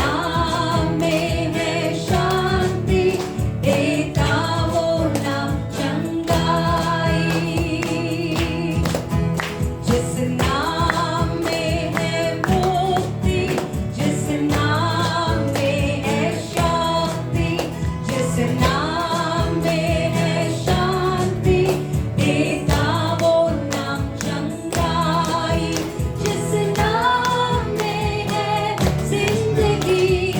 नाम में है शांति, देता वो नाम चंगाई। जिस नाम में है मुक्ति, जिस नाम में है शक्ति, जिस नाम में है शांति, देता वो नाम चंगाई। जिस नाम में है जिंदगी,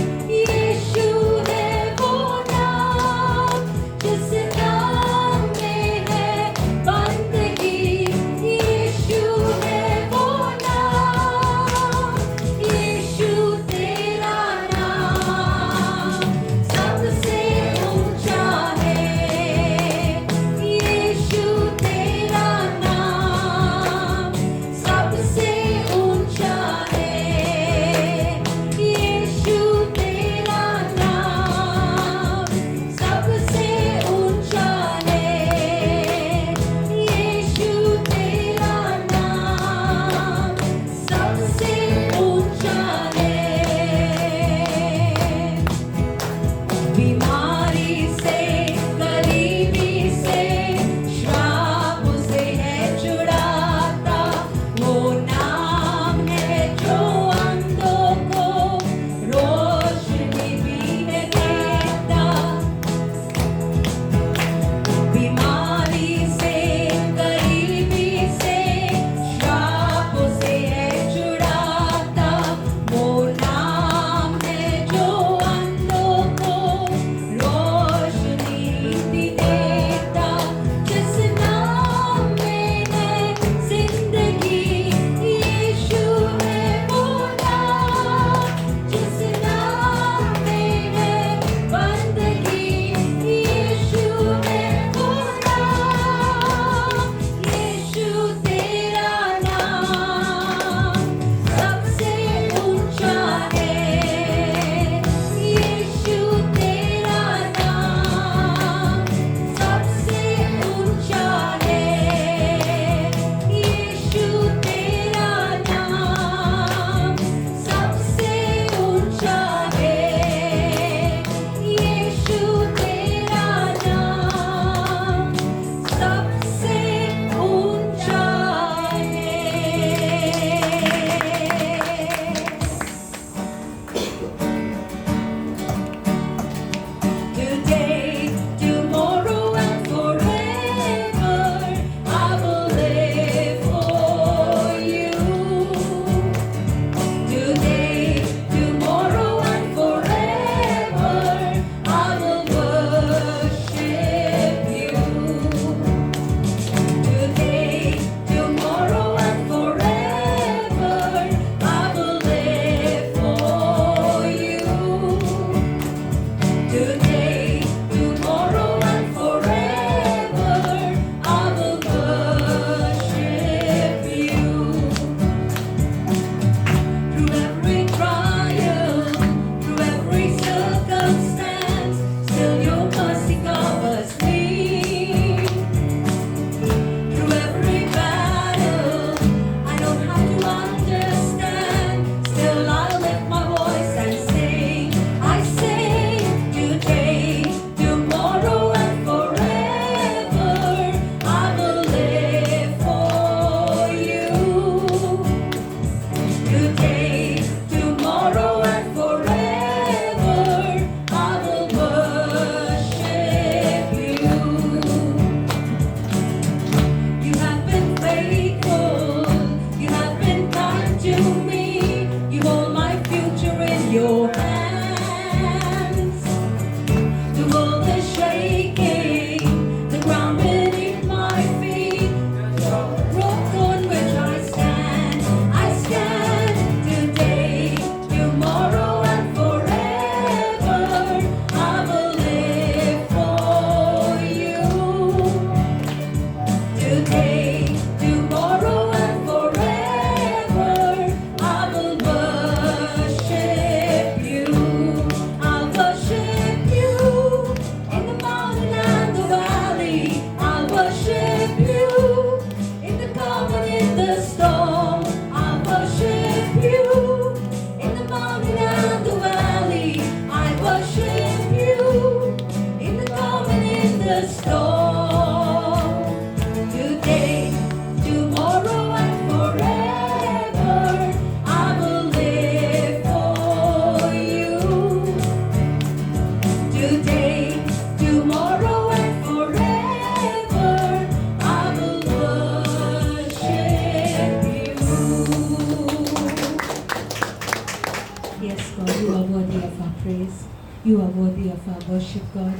worthy of our praise. You are worthy of our worship, God.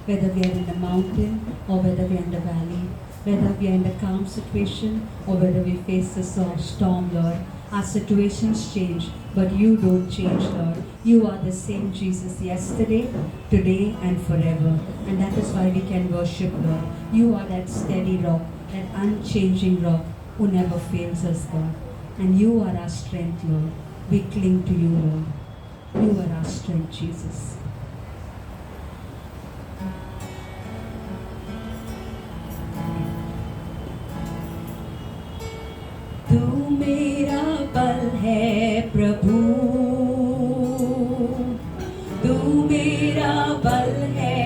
Whether we are in the mountain or whether we are in the valley, whether we are in a calm situation or whether we face a storm, Lord. Our situations change, but you don't change, Lord. You are the same Jesus yesterday, today, and forever. And that is why we can worship, Lord. You are that steady rock, that unchanging rock who never fails us, God. And you are our strength, Lord. We cling to you, Lord. You are our strength, Jesus. तू मेरा बल है प्रभु, तू मेरा बल है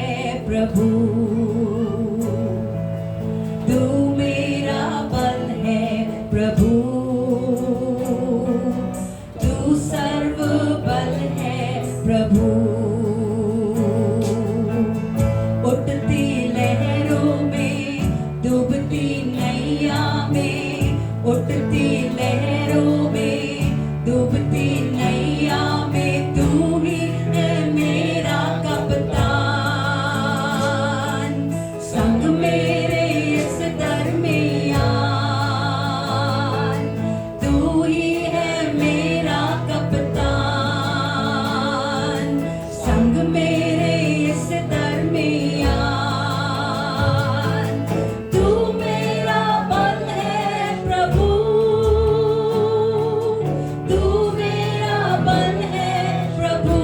प्रभु, तू मेरा बल है प्रभु, तू सर्व बल है प्रभु। उठती लहरों में, डूबती नैया में, उठती लहरों में, डूबती नैया में, तू ही है मेरा कप्तान। संग मेरे इस दरमियान, तू ही है मेरा कप्तान। संग मेरे इस दरमियान, तू मेरा बल है प्रभु, तू मेरा बल है प्रभु,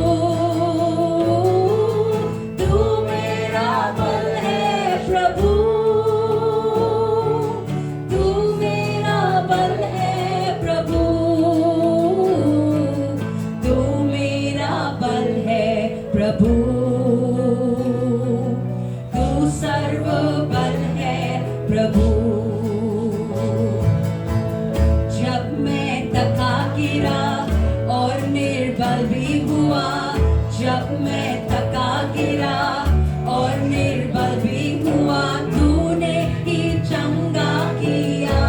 तू मेरा बल है प्रभु, तू मेरा बल है प्रभु, तू मेरा बल है प्रभु, तू सर्व बल है प्रभु। जब मैं थका गिरा और निर्बल भी हुआ, जब मैं थका गिरा और निर्बल भी हुआ, तूने ही चंगा किया।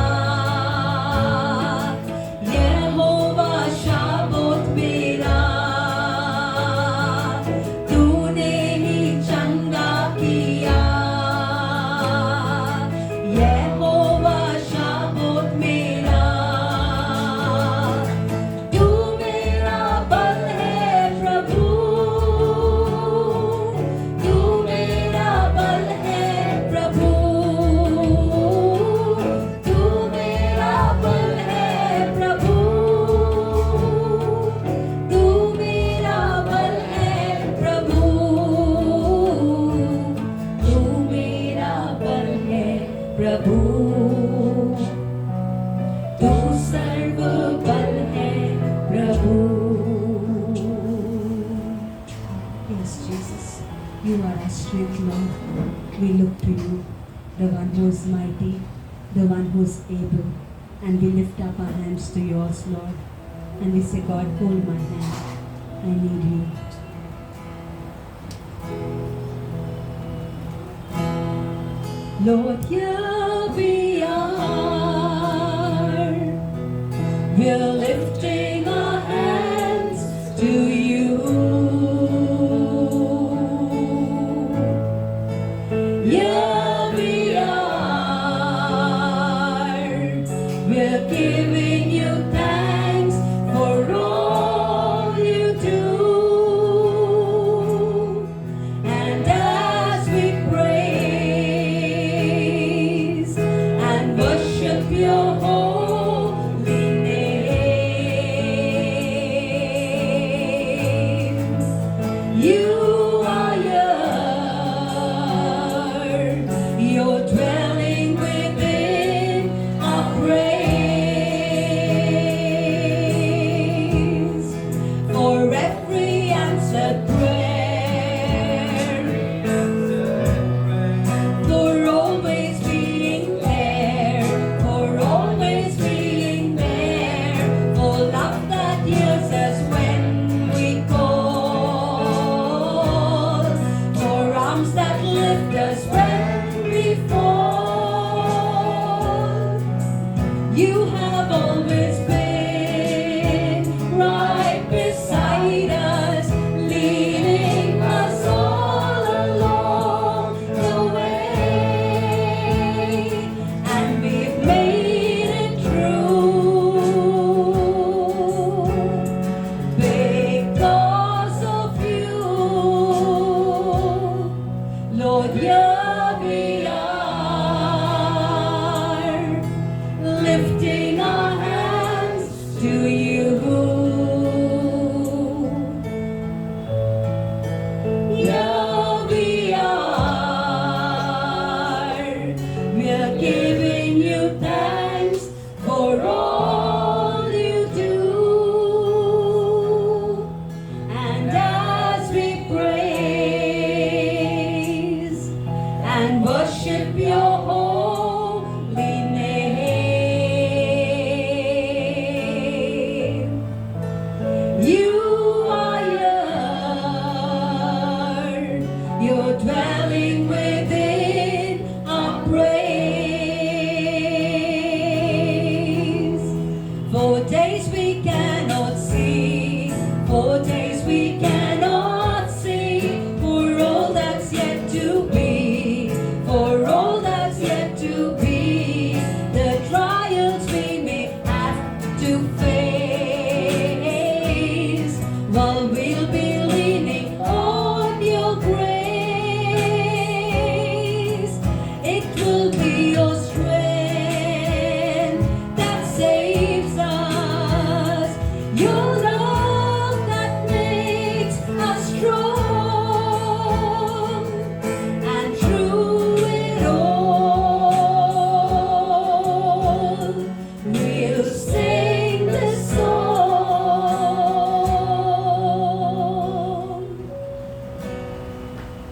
यहोवा शाबोत मेरा, तूने ही चंगा किया। यहोवा शाबोत मेरा, तू मेरा बल है प्रभु, तू मेरा बल है प्रभु, तू मेरा बल है प्रभु, तू मेरा बल है प्रभु, तू मेरा बल है प्रभु, तू सर्व बल है प्रभु। Yes, Jesus, you are our strength, Lord. We look to you, the one who is mighty, the one who is able, and we lift up our hands to yours, Lord, and we say, God, hold my hand. I need you. Lord, here we are. We're lifting our hands to you. Here we are. We're giving you thanks for all you do. And as we praise and worship your holy name,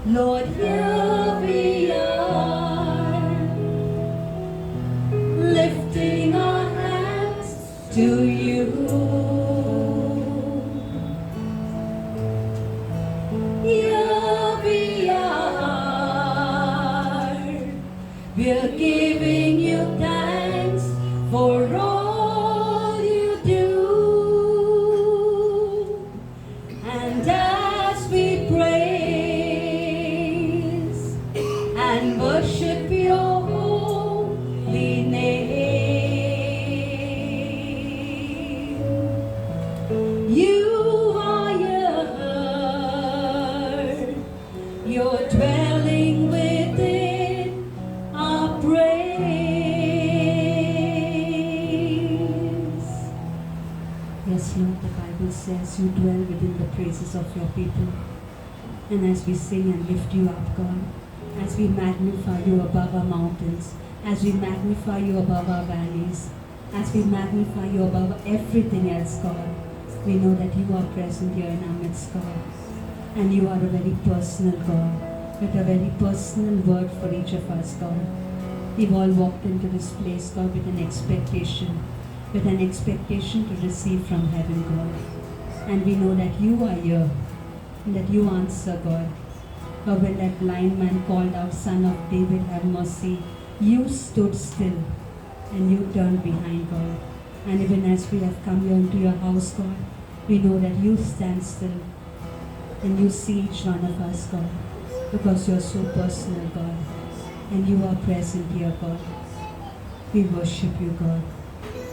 Lord, here we are, lifting our hands to you. Here we are, we're giving you thanks for all you do. And as we praise and worship your holy name, you are here, you're dwelling within our praise. Yes, Lord, the Bible says you dwell within the praises of your people. And as we sing and lift you up, God, as we magnify you above our mountains, as we magnify you above our valleys, as we magnify you above everything else, God, we know that you are present here in our midst, God. And you are a very personal God, with a very personal word for each of us, God. We've all walked into this place, God, with an expectation to receive from heaven, God. And we know that you are here, and that you answer, God. But when that blind man called out, Son of David, have mercy, you stood still, and you turned behind, God. And even as we have come here into your house, God, we know that you stand still, and you see each one of us, God, because you're so personal, God, and you are present here, God. We worship you, God,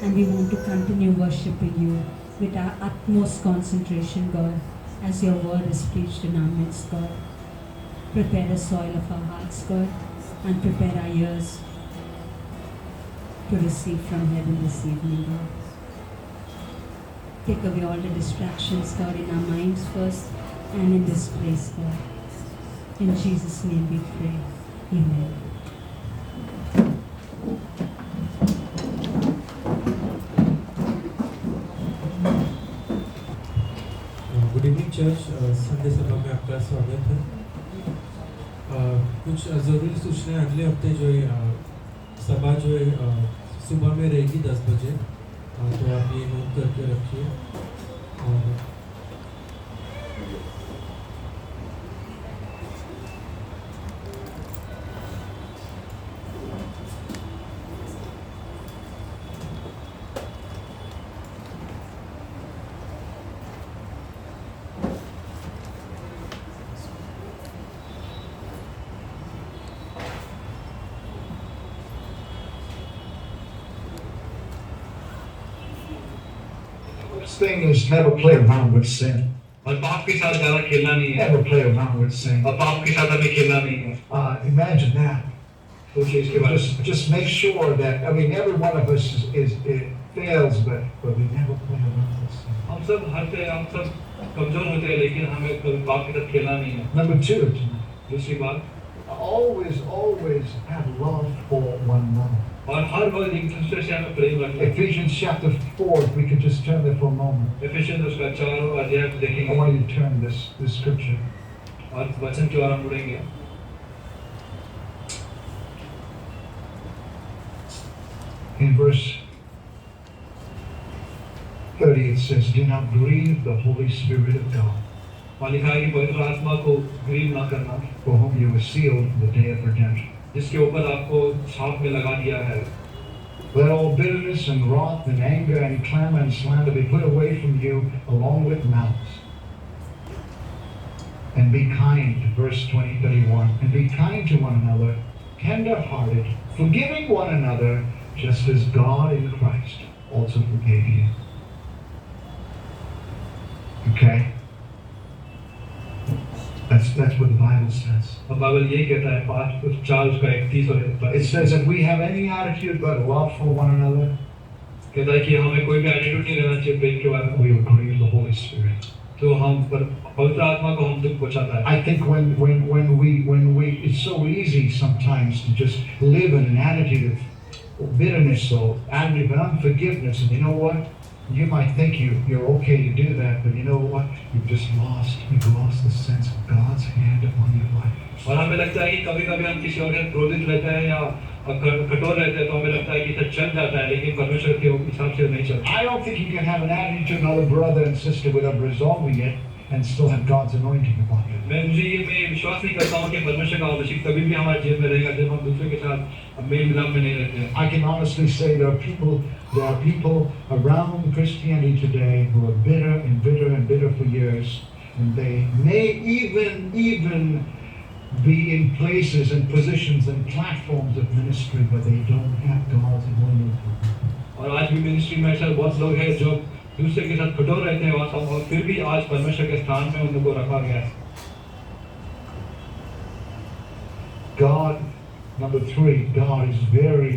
and we want to continue worshiping you with our utmost concentration, God, as your word is preached in our midst, God. Prepare the soil of our hearts, God, and prepare our ears to receive from heaven this evening, God. Take away all the distractions, God, in our minds first and in this place, God. In Jesus' name we pray. Amen. Good evening church, Sunday सभा में आपका स्वागत है। कुछ ज़रूरी सूचनाएं अगले हफ्ते जो है सभा जो है सुबह में रहेगी 10 बजे, तो आप ये नोट करके रखिए। और This thing is never play around with sin. और पाप के साथ ज्यादा खेलना नहीं है। Never play around with sin. और पाप के साथ हमें खेलना नहीं है। Imagine that. सोचिए इसके बारे में। Just make sure that, I mean, every one of us it fails, but we never play around with sin. हम सब हारते हैं, हम सब कमजोर होते हैं, लेकिन हमें कभी पाप के साथ खेलना नहीं है। Number 2, दूसरी बात, always have love for one another. और हर वक्त एक दूसरे से हमें प्रेम रखना है। Ephesians chapter 4, if we could just turn there for a moment. Efficiency उसका 4 अध्याय I देखेंगे want you to turn this scripture. और वचन की ओर हम मुड़ेंगे। In verse 30 it says, do not grieve the Holy Spirit of God, और लिखा है कि पवित्र आत्मा को ग्रीव ना करना, for whom you were sealed for the day of redemption. जिसके ऊपर आपको छाप में लगा दिया है। Let all bitterness and wrath and anger and clamor and slander be put away from you along with malice. And be kind, verse 31, and be kind to one another, tender-hearted, forgiving one another, just as God in Christ also forgave you. Okay? That's what the Bible says. और Bible यही कहता है 5:4 उसका 31 और 32। It says that we have any attitude but love for one another, कहता है कि हमें कोई भी एटीट्यूड नहीं रहना चाहिए प्रेम के बारे में। we will grieve the Holy Spirit. तो हम पवित्र आत्मा को हम दुख पहुंचाता है। I think when we it's so easy sometimes to just live in an attitude of bitterness or attitude of unforgiveness, and you know what? You might think you're okay to do that, but you know what? You've lost the sense of God God's hand upon your life. और हमें लगता है कि कभी-कभी हम किसी और के क्रोधित रहते हैं या कठोर रहते हैं तो हमें लगता है कि इसे चल जाता है, लेकिन परमेश्वर के हिसाब से नहीं चलता। I don't think you can have an attitude to another brother and sister without resolving it and still have God's anointing upon you. मैं विश्वास नहीं करता हूँ कि परमेश्वर का अभिषेक कभी भी हमारे जीवन में रहेगा जब हम दूसरे के साथ मेल मिलाप में नहीं रहते हैं। I can honestly say there are people around Christianity today who are bitter and bitter and bitter for years, and they may even be in places and positions and platforms of ministry, but they don't have God's anointing. और आज भी ministry में ऐसे बहुत लोग हैं जो दूसरे के साथ कठोर रहते हैं और फिर भी आज परमेश्वर के स्थान में उनको रखा गया है। God, number 3, God is very,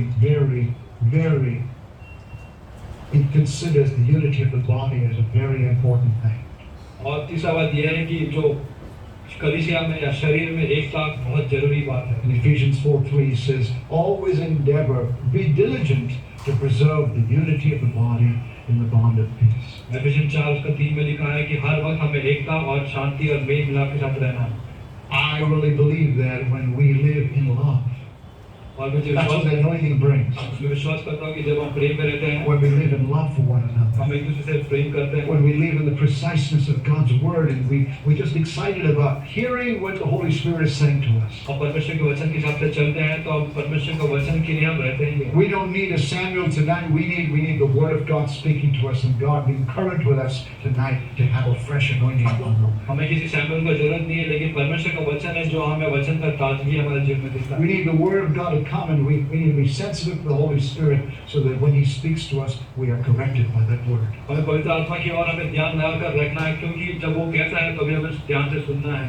He considers the unity of the body as a very important thing. और तीसरा बात यह है कि जो कलीसिया में या शरीर में एकता बहुत जरूरी बात है। In Ephesians 4:3 he says, always endeavor, be diligent to preserve the unity of the body in the bond of peace. एफिसियंस 4:3 में लिखा है कि हर वक्त हमें एकता और शांति और मेल मिलाप के साथ रहना है। I really believe that when we live in love, और मुझे that's what the anointing brings. मैं विश्वास करता हूँ कि जब हम प्रेम में रहते हैं, When we live in love for one another, हम एक दूसरे से प्रेम करते हैं, when we live in the preciseness of God's word, and we just excited about hearing what the Holy Spirit is saying to us. और परमेश्वर के वचन के हिसाब से चलते हैं तो हम परमेश्वर के वचन के लिए हम रहते हैं। We don't need a Samuel tonight. We need the word of God speaking to us, and God being current with us tonight to have a fresh anointing upon us. हमें किसी सैमुअल की जरूरत नहीं है, लेकिन परमेश्वर का वचन है जो हमें वचन का ताजगी हमारे जीवन में देता है। We need the word of God to come, and we need to be sensitive to the Holy Spirit so that when He speaks to us, we are corrected by that word. हमें पवित्र आत्मा की ओर हमें ध्यान लगाकर रखना है, क्योंकि जब वो कहता है तभी हमें ध्यान से सुनना है।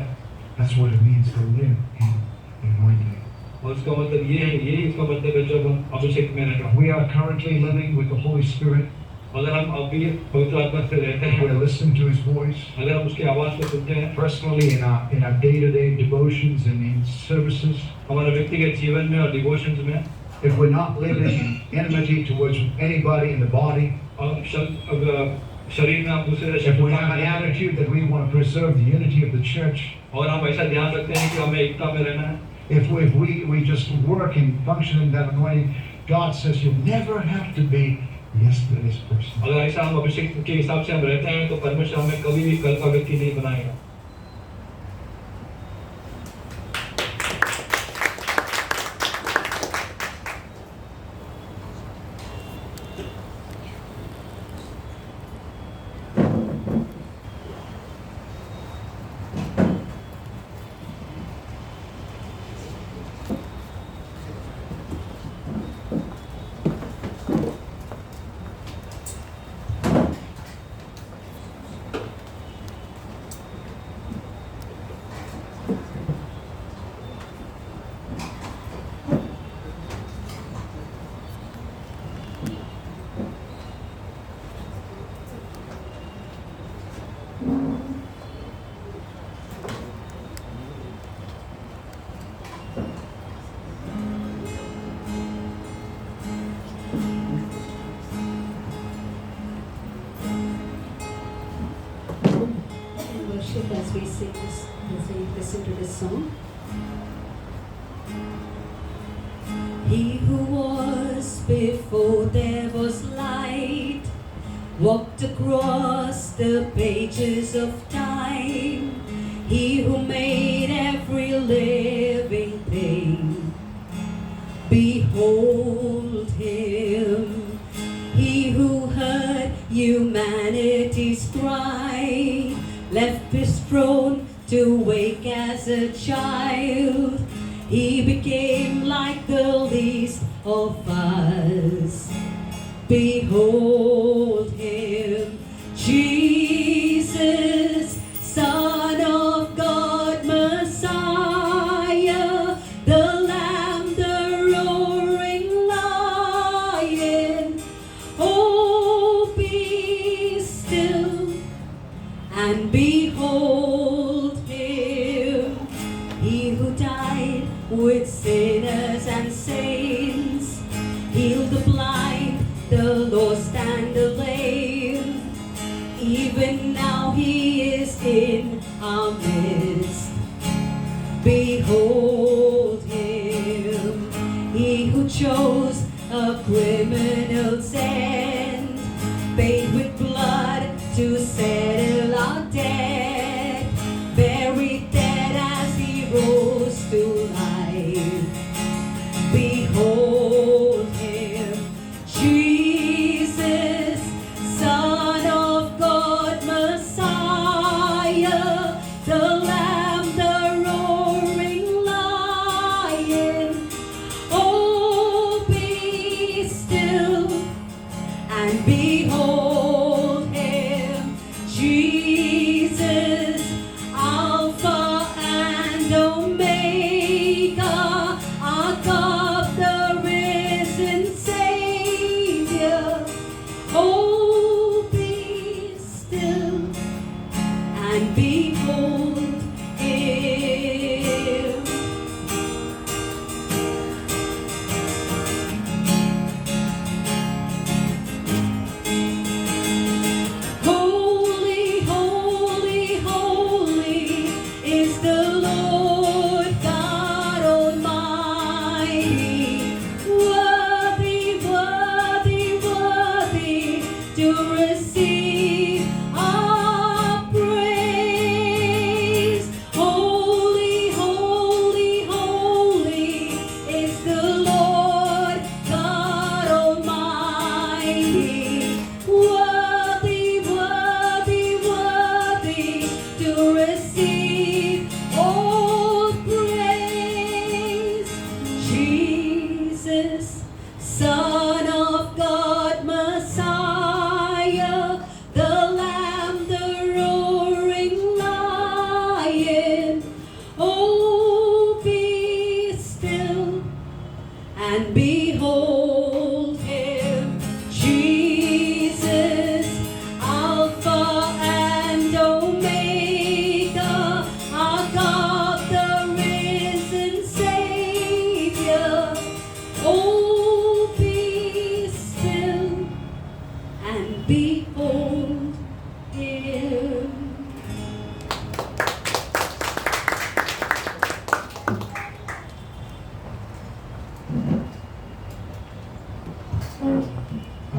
That's what it means to live in the anointing. और उसका मतलब ये है, यही इसका मतलब है जब हम अभिषेक में रहते हैं। We are currently living with the Holy Spirit. अगर हम अभी पवित्र आत्मा से रहते हैं, We're listening to His voice अगर हम उसकी आवाज को सुनते हैं personally in our day-to-day devotions and in services. हमारे व्यक्तिगत जीवन में और डिवोशंस में, If we're not living in enmity towards anybody in the body, और शरीर में हम दूसरे से if we have an attitude that we want to preserve the unity of the church, और हम ऐसा ध्यान रखते हैं कि हमें एकता में रहना है, if we just work and function in that anointing, God says you'll never have to be yesterday's person. अगर ऐसा हम अभिषेक के हिसाब से हम रहते हैं तो परमेश्वर हमें कभी भी कल का व्यक्ति नहीं बनाएगा। As we sing this, as we listen to this song. He who was before there was light walked across the pages of time. He who made every living thing, behold Him. He who heard humanity's cry, left His throne to wake as a child. He became like the least of us. Behold Him, Jesus, Son of God, Messiah, the Lamb, the roaring Lion. Oh, be still and behold Him, He who died with sinners and saints, healed the blind, the lost and the lame. Behold him, he who chose a criminal's end, paid with blood to settle our debt, buried dead as he rose to life. Behold him, Jesus, Son of God, Messiah, the Lamb, the roaring lion. Oh, be still and behold him, Jesus, Alpha and Omega, our God, the risen Savior. Oh, be still and behold him. Holy, holy, holy is the Lord God Almighty. Worthy, worthy, worthy to receive our praise. Holy, holy, holy is the Lord God Almighty. Worthy, worthy, worthy to receive all praise. Jesus, Son of God, Messiah, the Lamb, the roaring lion. Oh, be still and behold him, Jesus, Alpha and Omega, our God, the risen Savior. Oh, be still and behold him.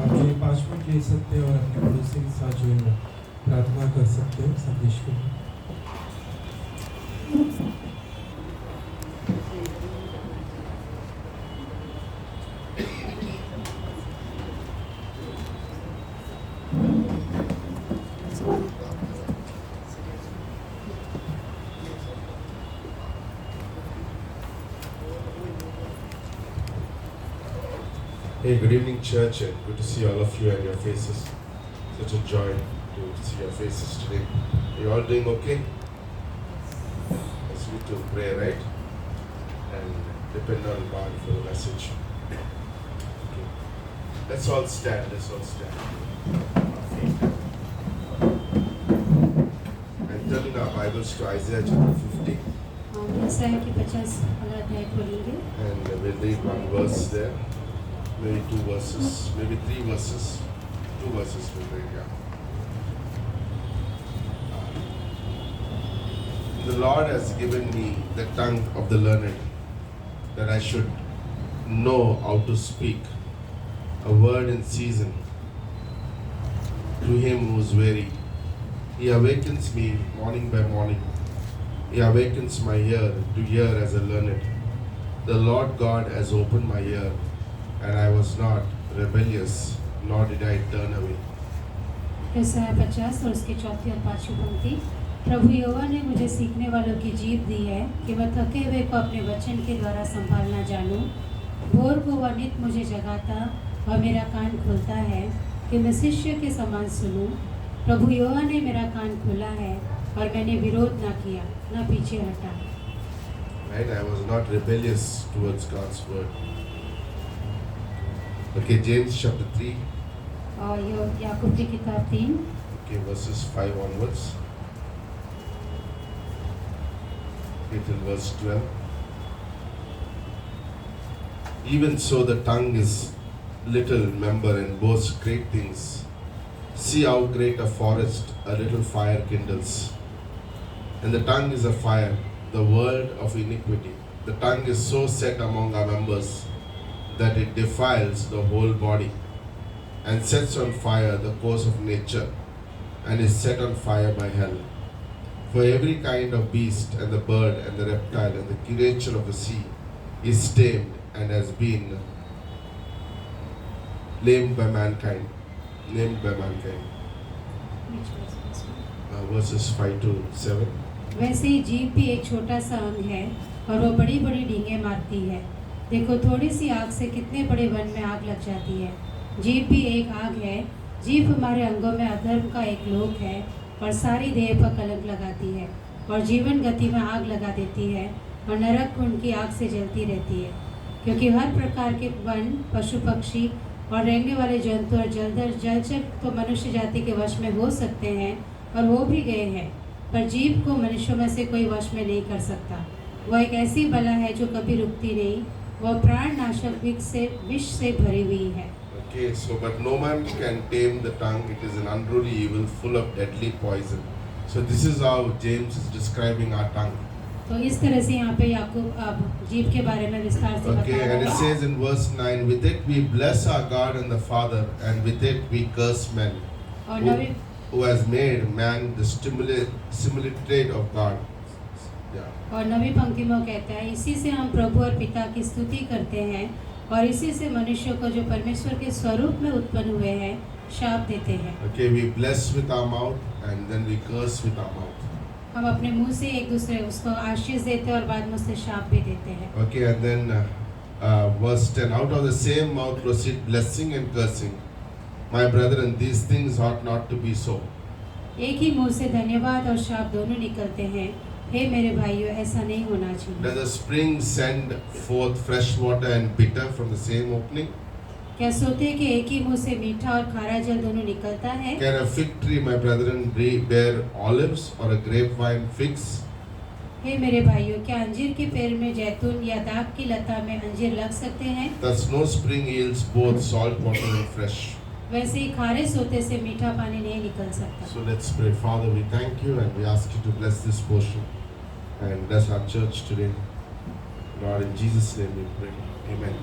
आप जो ये 5 minute ले सकते हैं और अपने पड़ोसी के साथ जो है प्रार्थना कर सकते हैं संदेश के लिए। Hey, good evening, church, and good to see all of you and your faces. Such a joy to see your faces today. Are you all doing okay? It's good to pray, right? And depend on God for the message. Okay. Let's all stand. Let's all stand. And turning our Bibles to Isaiah chapter 50, हम यशायाह की 50 वाला अध्याय खोलेंगे and we'll read one verse there. Maybe 2 verses, maybe 3 verses. 2 verses will read, yeah. The Lord has given me the tongue of the learned, that I should know how to speak a word in season to him who is weary. He awakens me morning by morning. He awakens my ear to hear as a learned. The Lord God has opened my ear, and I was not rebellious, nor did I turn away. यशायाह 50 और उसकी 4 और 5 पंक्ति। प्रभु यहोवा ने मुझे सीखने वालों की जीभ दी है कि मैं थके हुए को अपने वचन के द्वारा संभालना जानूं। भोर को वह नित मुझे जगाता और मेरा कान खोलता है कि मैं शिष्य के समान सुनूं। प्रभु यहोवा ने मेरा कान खोला है और मैंने विरोध ना किया, ना पीछे हटा। Right? I was not rebellious towards God's word. Okay, James chapter 3, और याकूब की किताब 3 okay, verses 5 onwards. Okay, till verse 12. Even so, the tongue is little member and boasts great things. See how great a forest a little fire kindles. And the tongue is a fire, the word of iniquity. The tongue is so set among our members that it defiles the whole body and sets on fire the course of nature and is set on fire by hell. For every kind of beast and the bird and the reptile and the creature of the sea is tamed and has been named by mankind. Verses 5 to 7. वैसे ही जीभ भी एक छोटा सा अंग है और वो बड़ी बड़ी डींगे मारती है। देखो थोड़ी सी आग से कितने बड़े वन में आग लग जाती है। जीभ भी एक आग है। जीभ हमारे अंगों में अधर्म का एक लोक है और सारी देह पर कलंक लगाती है और जीवन गति में आग लगा देती है और नरक कुंड की आग से जलती रहती है। क्योंकि हर प्रकार के वन, पशु पक्षी और रेंगने वाले जंतु और जलचर तो मनुष्य जाति के वश में हो सकते हैं और हो भी गए हैं, पर जीभ को मनुष्यों में से कोई वश में नहीं कर सकता। वह एक ऐसी बला है जो कभी रुकती नहीं, वह प्राण नाशक विष से भरी हुई है। Okay, so but no man can tame the tongue. It is an unruly evil, full of deadly poison. So this is how James is describing our tongue. तो इस तरह से यहाँ पे याकूब अब जीभ के बारे में विस्तार से बता Okay, रहा and it है। says in verse 9, with it we bless our God and the Father, and with it we curse men, और नवी who has made man the similitude of God. Yeah. और नवी पंक्ति में वो कहता है, इसी से हम प्रभु और पिता की स्तुति करते हैं और इसी से मनुष्यों को जो परमेश्वर के स्वरूप में उत्पन्न हुए हैं शाप देते हैं। Okay, we bless with our mouth and then we curse with our mouth. हम अपने मुंह से एक दूसरे उसको आशीष देते हैं और बाद में उससे शाप भी देते हैं। Okay, and then verse 10, out of the same mouth proceed blessing and cursing. My brethren, these things ought not to be so. एक ही मुंह से धन्यवाद और शाप दोनों निकलते हैं। हे मेरे भाइयों, ऐसा नहीं होना चाहिए। Does a spring send forth fresh water and bitter from the same opening? क्या सोते हैं कि एक ही मुंह से मीठा और खारा जल दोनों निकलता है? Can a fig tree, my brethren, bear olives or a grapevine figs? हे मेरे भाइयों, क्या अंजीर के पेड़ में जैतून या दाख की लता में अंजीर लग सकते हैं? Thus no spring yields both salt water and fresh. वैसे ही खारे सोते से मीठा पानी नहीं निकल सकता। So let's pray. Father, we thank you and we ask you to bless this portion and bless our church today. Lord, in Jesus' name we pray. Amen.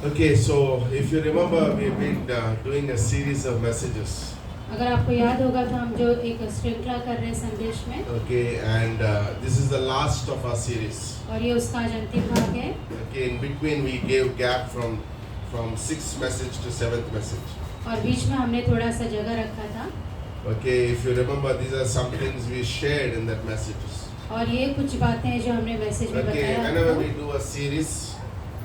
Okay, so if you remember, we've been doing a series of messages. अगर आपको याद होगा तो हम जो एक श्रृंखला कर रहे हैं संदेश में, Okay, and this is the last of our series. और ये उसका आज अंतिम भाग है। Okay, in between we gave gap from sixth message to seventh message. और बीच में हमने थोड़ा सा जगह रखा था। Okay, if you remember, these are some things we shared in that messages. और ये कुछ बातें हैं जो हमने मैसेज में Okay, बताया whenever आपको। we do a series,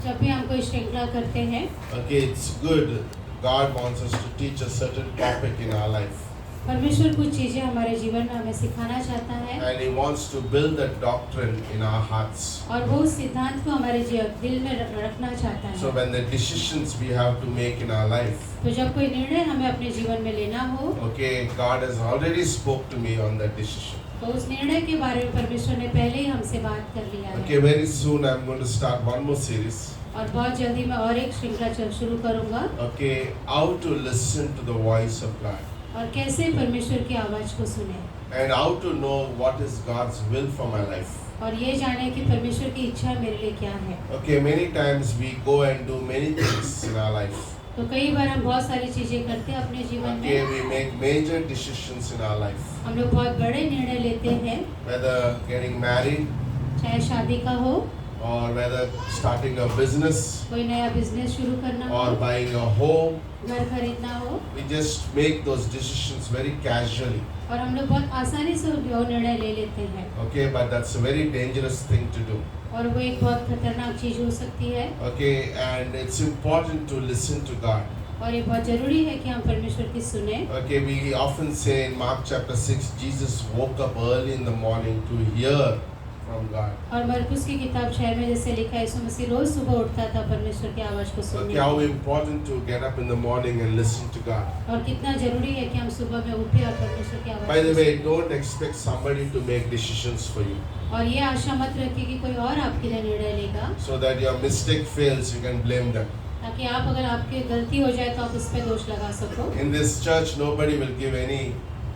जब भी हम कोई श्रृंखला करते हैं, okay, it's good. God wants us to teach a certain topic in our life. परमेश्वर कुछ चीजें हमारे जीवन में हमें सिखाना चाहता है And He wants to build that doctrine in our hearts. और वो उस सिद्धांत को हमारे दिल में रखना चाहता So है। when the decisions we have to make in our life, तो जब कोई निर्णय हमें अपने जीवन में लेना हो, okay, God has already spoke to me on that decision. तो उस निर्णय के बारे में परमेश्वर ने पहले ही हमसे बात कर लिया है। Okay, very soon I'm going to start one more series. और बहुत जल्दी मैं और एक श्रृंखला शुरू करूंगा। Okay, how to listen to the voice of God और कैसे परमेश्वर की आवाज को सुने and how to know what is God's will for my life. और ये जाने कि परमेश्वर की इच्छा मेरे लिए क्या है। Okay, many times we go and do many things in our life. तो कई बार हम बहुत सारी चीजें करते हैं अपने जीवन Okay, में। we make major decisions in our life. हम लोग बहुत बड़े निर्णय लेते हैं, Whether getting married चाहे शादी का हो, or whether starting a business कोई नया बिजनेस शुरू करना हो, or buying a home. घर खरीदना हो, We just make those decisions very casually. और हम लोग बहुत आसानी से वो निर्णय ले लेते हैं। Okay, but that's a very dangerous thing to do. और वो एक बहुत खतरनाक चीज हो सकती है। Okay, and it's important to listen to God. और ये बहुत जरूरी है कि हम परमेश्वर की सुने। Okay, we often say in Mark chapter 6, Jesus woke up early in the morning to hear from God. और मरकुस की किताब 6 में जैसे लिखा है, यीशु मसीह रोज सुबह उठता था परमेश्वर की आवाज को Okay, सुनने। how important to get up in the morning and listen to God. और कितना जरूरी है कि हम सुबह में उठे और परमेश्वर की आवाज By the को way, सुनें। don't expect somebody to make decisions for you. और ये आशा मत रखिए कि कोई और आपके लिए निर्णय लेगा, So that your mistake fails, you can blame them. ताकि आप अगर आपकी गलती हो जाए तो आप उस पर दोष लगा सको। In this church, nobody will give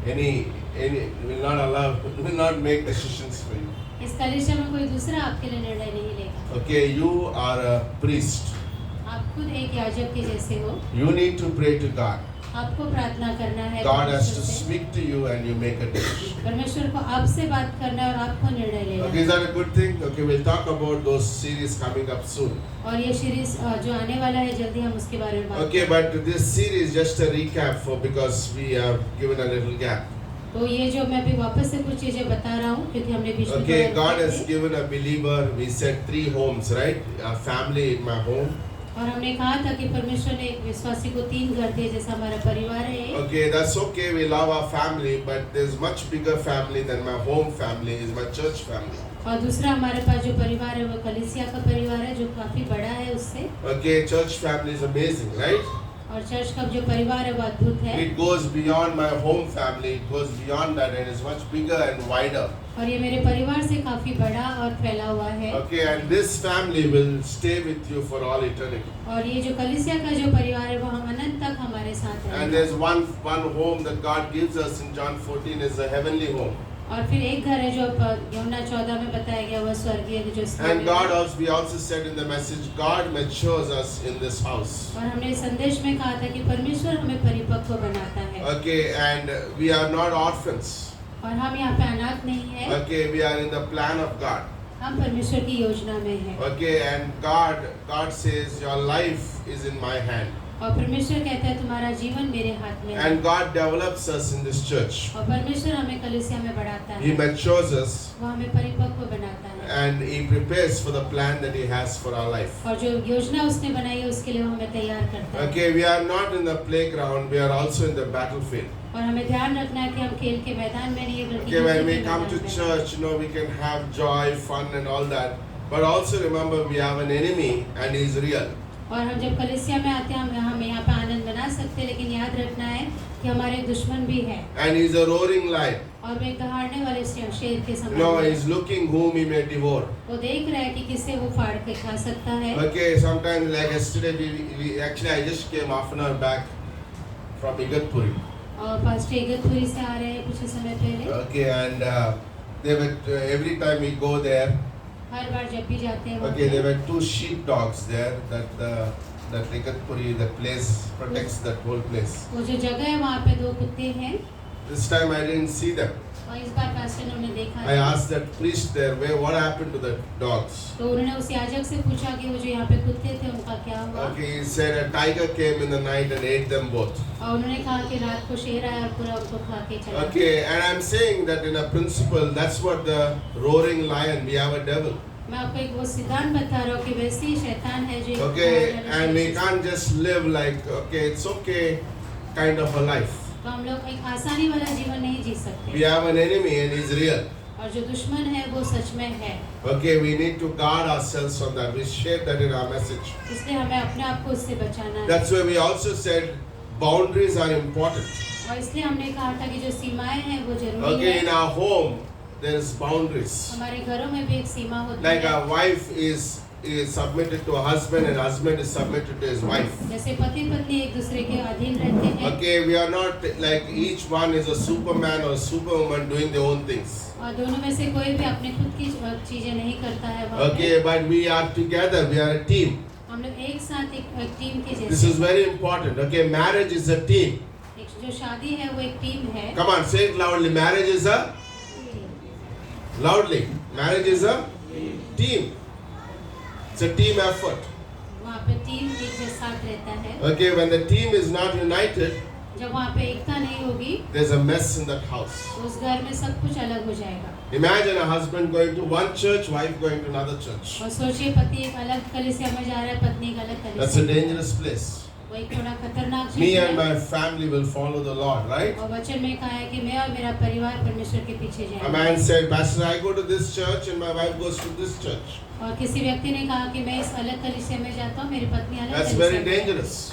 will not allow, will not make decisions for you. इस कलीसिया में कोई दूसरा आपके लिए निर्णय नहीं लेगा। Okay, you are a priest. आप खुद एक याजक के जैसे हो। You need to pray to God. आपको प्रार्थना करना है। God has to परमेश्वर से। speak to you and you make a decision. परमेश्वर को आपसे बात करना है और आपको निर्णय लेना Okay, है। is that a good thing? Okay, we'll talk about those series coming up soon. और ये सीरीज जो आने वाला है जल्दी हम उसके बारे में बात Okay, but this series just a recap for because we have given a little gap. तो ये जो मैं अभी वापस से कुछ चीजें बता रहा हूँ क्योंकि हमने बीच में Okay, थोड़ा God रुके has थे। given a believer, we said 3 homes, right? A family in my home. और हमने कहा था कि परमेश्वर ने एक विश्वासी को 3 घर दिए जैसा हमारा परिवार है एक। Okay, that's okay, we love our family, but there's much bigger family than my home family, is my church family. और दूसरा हमारे पास जो परिवार है वो कलीसिया का परिवार है जो काफी बड़ा है उससे। Okay, church family is amazing, right? और चर्च का जो परिवार है वो अद्भुत है। It goes beyond my home family, it goes beyond that and is much bigger and wider. और ये मेरे परिवार से काफी बड़ा और फैला हुआ है। Okay, and this family will stay with you for all eternity. और ये जो कलीसिया का जो परिवार है वो हम अनंत तक हमारे साथ And रहेगा। there's one home that God gives us in John 14 is a heavenly home. और फिर एक घर है जो यूहन्ना 14 में बताया गया वो स्वर्गीय जो स्थान And है। God also, we also said in the message, God matures us in this house. और हमने संदेश में कहा था कि परमेश्वर हमें परिपक्व बनाता है। Okay, and we are not orphans. और हम यहाँ पे अनाथ नहीं है। Okay, we are in the plan of God. हम परमेश्वर की योजना में हैं। Okay, and God says your life is in my hand. और परमेश्वर कहता है तुम्हारा जीवन मेरे हाथ में है। And God develops us in this church. और परमेश्वर हमें कलीसिया में बढ़ाता He है। matures us वो हमें परिपक्व बनाता है। and He prepares for the plan that He has for our life. और जो योजना उसने बनाई है उसके लिए वो हमें तैयार करता है। Okay, we are not in the playground, we are also in the battlefield. और हमें ध्यान रखना है कि हम खेल के मैदान में नहीं है बल्कि Okay, when युद्ध we के come to मैदान में। church, we can have joy, fun and all that. But also remember we have an enemy and he is real. और हम जब कलीसिया में आते हैं हम यहाँ पे आनंद मना सकते हैं लेकिन याद रखना है कि हमारे दुश्मन भी है। And he is a roaring lion. और वो एक दहाड़ने वाले शेर के समान No, है। he is looking whom he may devour. वो देख रहा है कि किसे वो फाड़ के खा सकता है। Okay, sometimes like yesterday we actually I just came half an hour back from Igatpuri. और पास्टर इगतपुरी से आ रहे हैं कुछ समय पहले। Okay, and they were every time we go there. हर बार जब भी जाते हैं Okay, there were 2 sheep dogs there that Igatpuri, the place protects that whole place. वो जो जगह है वहाँ पे 2 कुत्ते हैं This time I didn't see them. और इस बार पास्टर ने उन्हें देखा। I asked that priest there, what happened to the dogs? तो उन्होंने उस याजक से पूछा कि वो जो यहाँ पे कुत्ते थे उनका क्या हुआ। Okay, he said a tiger came in the night and ate them both. और उन्होंने कहा कि रात को शेर आया और पूरा उनको खा के चला गया। Okay, and I'm saying that in a principle, that's what the roaring lion, we have a devil. मैं आपको एक वो सिद्धांत बता रहा हूँ कि वैसे ही शैतान है जो Okay, and we can't just live like, okay, it's okay kind of a life. तो हम लोग एक आसानी वाला जीवन नहीं जी We सकते। have an enemy and he's real. और जो दुश्मन है वो सच में है। Okay, we need to guard ourselves from that. We shared that in our message. इसलिए हमें अपने आप को उससे बचाना है। That's why we also said boundaries are important. और इसलिए हमने कहा था कि जो सीमाएं हैं वो जरूरी Okay, in है। our home, there's boundaries. हमारे घरों में भी एक सीमा होती Like है। a wife is submitted to a husband and husband is submitted to his wife. जैसे पति पत्नी एक दूसरे के अधीन रहते हैं। Okay, we are not like each one is a superman or a superwoman doing their own things. और दोनों में से कोई भी अपने खुद की चीजें नहीं करता है वहाँ पे। Okay, but we are together, we are a team. हम लोग एक साथ एक टीम के This जैसे। is very important. Okay, marriage is a team. एक जो शादी है वो एक टीम है। Come on, say it loudly. Marriage is a loudly. Marriage is a team. It's a team effort. वहाँ पे टीम एक के साथ रहता है। Okay, when the team is not united, जब वहाँ पे एकता नहीं होगी there's a mess in that house. तो उस घर में सब कुछ अलग हो जाएगा। Imagine a husband going to one church, wife going to another church. और सोचिए पति एक अलग कलीसिया में जा रहा है पत्नी एक अलग That's a कलीसिया। dangerous place. वो एक थोड़ा खतरनाक Me जगह and है। my family will follow the Lord, right? और वचन में कहा है कि मैं और मेरा परिवार परमेश्वर के पीछे A जाएंगे। man said, Pastor, I go to this church and my wife goes to this church. और किसी व्यक्ति ने कहा कि मैं इस अलग कलीसिया में जाता हूँ मेरी पत्नी अलग That's कलीसिया very में जाती है। dangerous.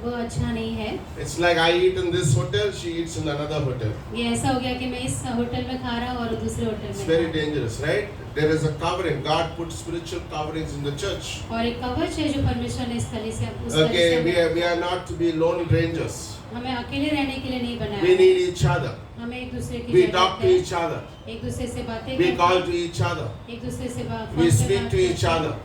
वो अच्छा नहीं है। It's like I eat in this hotel, she eats in another hotel. ये ऐसा हो गया कि मैं इस होटल में खा रहा हूँ और दूसरे होटल It's में very खा रहा हूँ। dangerous, right? There is a covering. God put spiritual coverings in the church. और एक कवच है जो परमेश्वर ने इस कलीसिया उस Okay, कलीसिया we में are not to be lone rangers. हमें अकेले रहने के लिए नहीं बनाया We है। need each other. हमें एक दूसरे की We जरूरत talk to है। each other. एक दूसरे से बातें We करते call हैं। to each other. एक दूसरे से We speak to each other.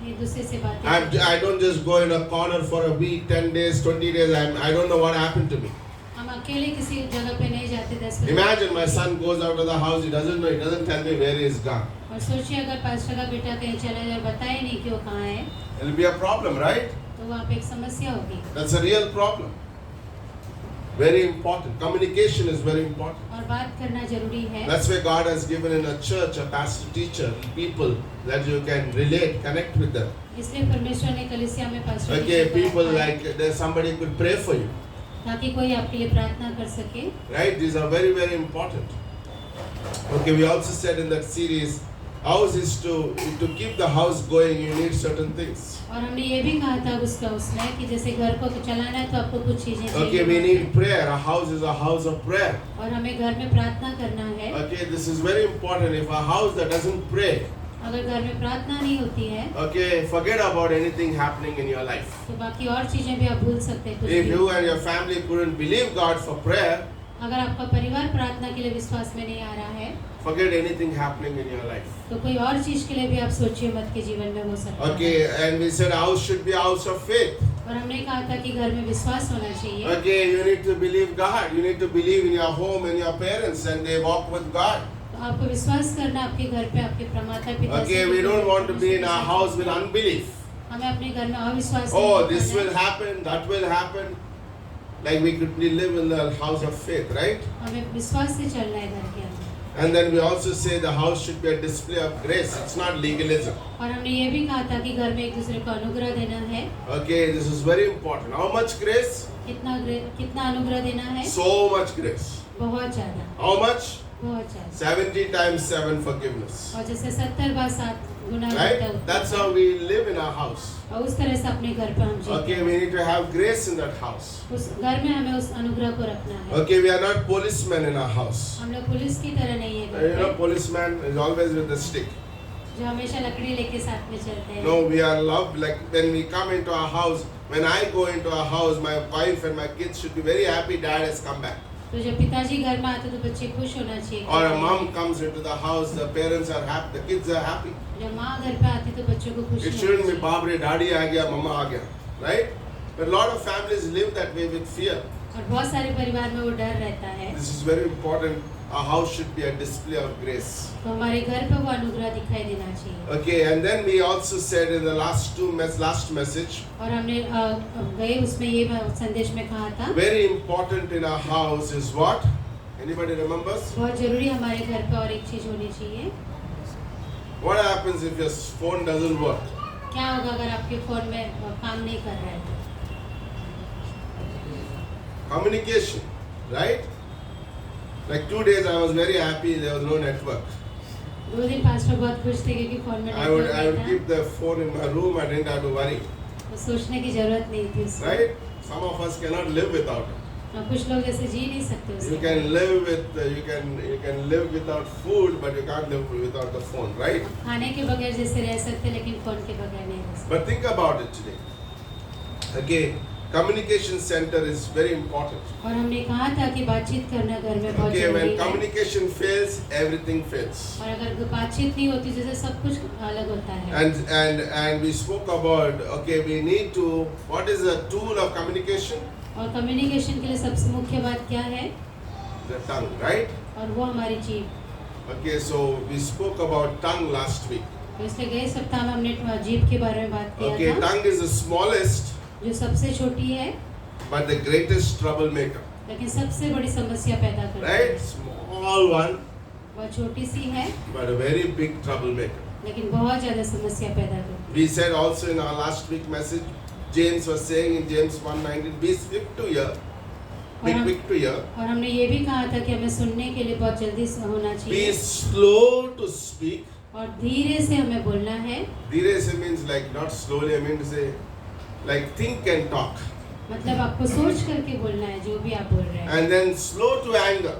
एक दूसरे से बातें करते हैं। I don't just go in a corner for a week, 10 days, 20 days. I don't know what happened to me. हम अकेले किसी जगह पे नहीं जाते 10 Imagine my son goes out of the house. He doesn't know. He doesn't tell me where he is gone. और सोचिए अगर पास्टर का बेटा कहीं चला जाए बताए नहीं कि वो कहाँ है It'll be a problem, right? तो वहाँ पे एक समस्या होगी। That's a real problem. Very important. Communication is very important. और बात करना जरूरी है। That's why God has given in a church a pastor, teacher, people that you can relate, connect with them. इसलिए परमेश्वर ने कलीसिया में पास्टर Okay, टीचर को people रखा है, like there's somebody could pray for you, ताकि कोई आपके लिए प्रार्थना कर सके। right? These are very, very important. Okay, we also said in that series, house is to keep the house going. You need certain things. और हमने ये भी कहा था उसमें कि जैसे घर को चलाना है तो आपको कुछ चीजें Okay, we need prayer. A house is a house of prayer. और हमें घर में प्रार्थना करना है। Okay, this is very important. If a house that doesn't pray, अगर घर में प्रार्थना नहीं होती है okay, forget about anything happening in your life. तो बाकी और चीजें भी आप भूल सकते हैं कुछ If भी। you and your family couldn't believe God for prayer, अगर आपका परिवार प्रार्थना के लिए विश्वास में नहीं आ रहा है forget anything happening in your life. तो कोई और चीज के लिए भी आप सोचिए मत के जीवन में हो सकता है। Okay, and we said house should be a house of faith. और हमने कहा था कि घर में विश्वास होना चाहिए। Okay, you need to believe God. You need to believe in your home and your parents, and they walk with God. तो आपको विश्वास करना आपके घर पे आपके प्रमाता पिता Okay, we don't want to be in our house with unbelief. हमें अपने घर में अविश्वास Oh, नहीं this करना will है। happen, that will happen. Like we live in the house of faith, right? हमें विश्वास से चलना है घर के अंदर। And then we also say the house should be a display of grace. It's not legalism. और हमने ये भी कहा था कि घर में एक दूसरे को अनुग्रह देना है। Okay, this is very important. How much grace? कितना अनुग्रह देना है? So much grace. बहुत ज्यादा। How much? बहुत ज्यादा। 70 times 7 forgiveness. और जैसे 70 बार 7 गुना Right? होता है। That's how we live in our house. और उस तरह से अपने घर पे हम जीते Okay, हैं। we need to have grace in that house. उस घर में हमें उस अनुग्रह को रखना है। Okay, we are not policemen in our house. हम लोग पुलिस की तरह नहीं है You घर know, पे, policeman is always with the stick. जो हमेशा लकड़ी लेके साथ में चलते हैं। No, we are loved. Like when we come into our house, when I go into our house, my wife and my kids should be very happy Dad has come back. तो जब पिताजी घर में आते तो बच्चे खुश होना चाहिए। Or a mom comes into the house, the parents are happy, the kids are happy. जब माँ घर पे आती तो बच्चों को खुशी It shouldn't be होनी चाहिए। बाप रे daddy आ गया, mama आ गया, right? But a lot of families live that way with fear. और बहुत सारे परिवार में वो डर रहता है। This is very important. Our house should be a display of grace. तो हमारे घर पे वो अनुग्रह दिखाई देना चाहिए। Okay, and then we also said in the last message, और हमने गए उसमें ये संदेश में कहा था very important in our house is what? Anybody remembers? बहुत जरूरी हमारे घर पे और एक चीज होनी चाहिए। What happens if your phone doesn't work? क्या होगा अगर आपके फोन में काम नहीं कर रहा है तो? Communication, right? Like 2 days I was very happy there was no network. 2 दिन पास्टर बहुत खुश थे क्योंकि फोन में I would नेटवर्क नहीं keep the phone in my room. I didn't have to worry, था, तो सोचने की जरूरत नहीं थी उसमें। right? Some of us cannot live without it. और कुछ लोग ऐसे जी नहीं सकते You उसके can live with you can live without food, but you can't live without the phone, right? खाने के बगैर जैसे रह सकते लेकिन फोन के बगैर नहीं रह सकते। But think about it today. Okay, communication center is very important. और हमने कहा था कि बातचीत करना घर में बहुत Okay, जरूरी when है। communication fails, everything fails. और अगर बातचीत नहीं होती जैसे सब कुछ अलग होता है। And we spoke about, okay, we need to, what is the tool of communication? और कम्युनिकेशन के लिए सबसे मुख्य बात क्या है? The tongue, right? और वो हमारी जीभ। Okay, so we spoke about tongue last week. तो इसलिए गए सप्ताह में हमने जीभ के बारे में बात किया Okay, था, tongue is the smallest जो सबसे छोटी है but the greatest troublemaker, लेकिन सबसे बड़ी समस्या पैदा करती है। right? Small one वह छोटी सी है but a very big troublemaker. लेकिन बहुत ज्यादा समस्या पैदा करती We said also in our last week message, James was saying in James 1:19, be swift to hear, be और quick to hear, है। और हमने ये भी कहा था कि हमें सुनने के लिए बहुत जल्दी से होना be चाहिए slow to speak. और धीरे से hमें बोलना है। Dhire se means like not slowly, I mean to say like think and talk. मतलब आपको सोच करके बोलना है जो भी आप बोल रहे हैं, and then slow to anger.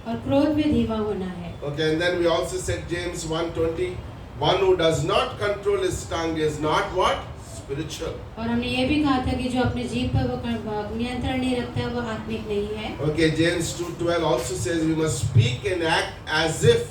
और क्रोध में धीमा होना है। Okay, and then we also said James 1:20, one who does not control his tongue is not what? Spiritual. और हमने ये भी कहा था कि जो अपने जीभ पर वो नियंत्रण नहीं रखता है वो आत्मिक नहीं है। Okay, James 2:12 also says we must speak and act as if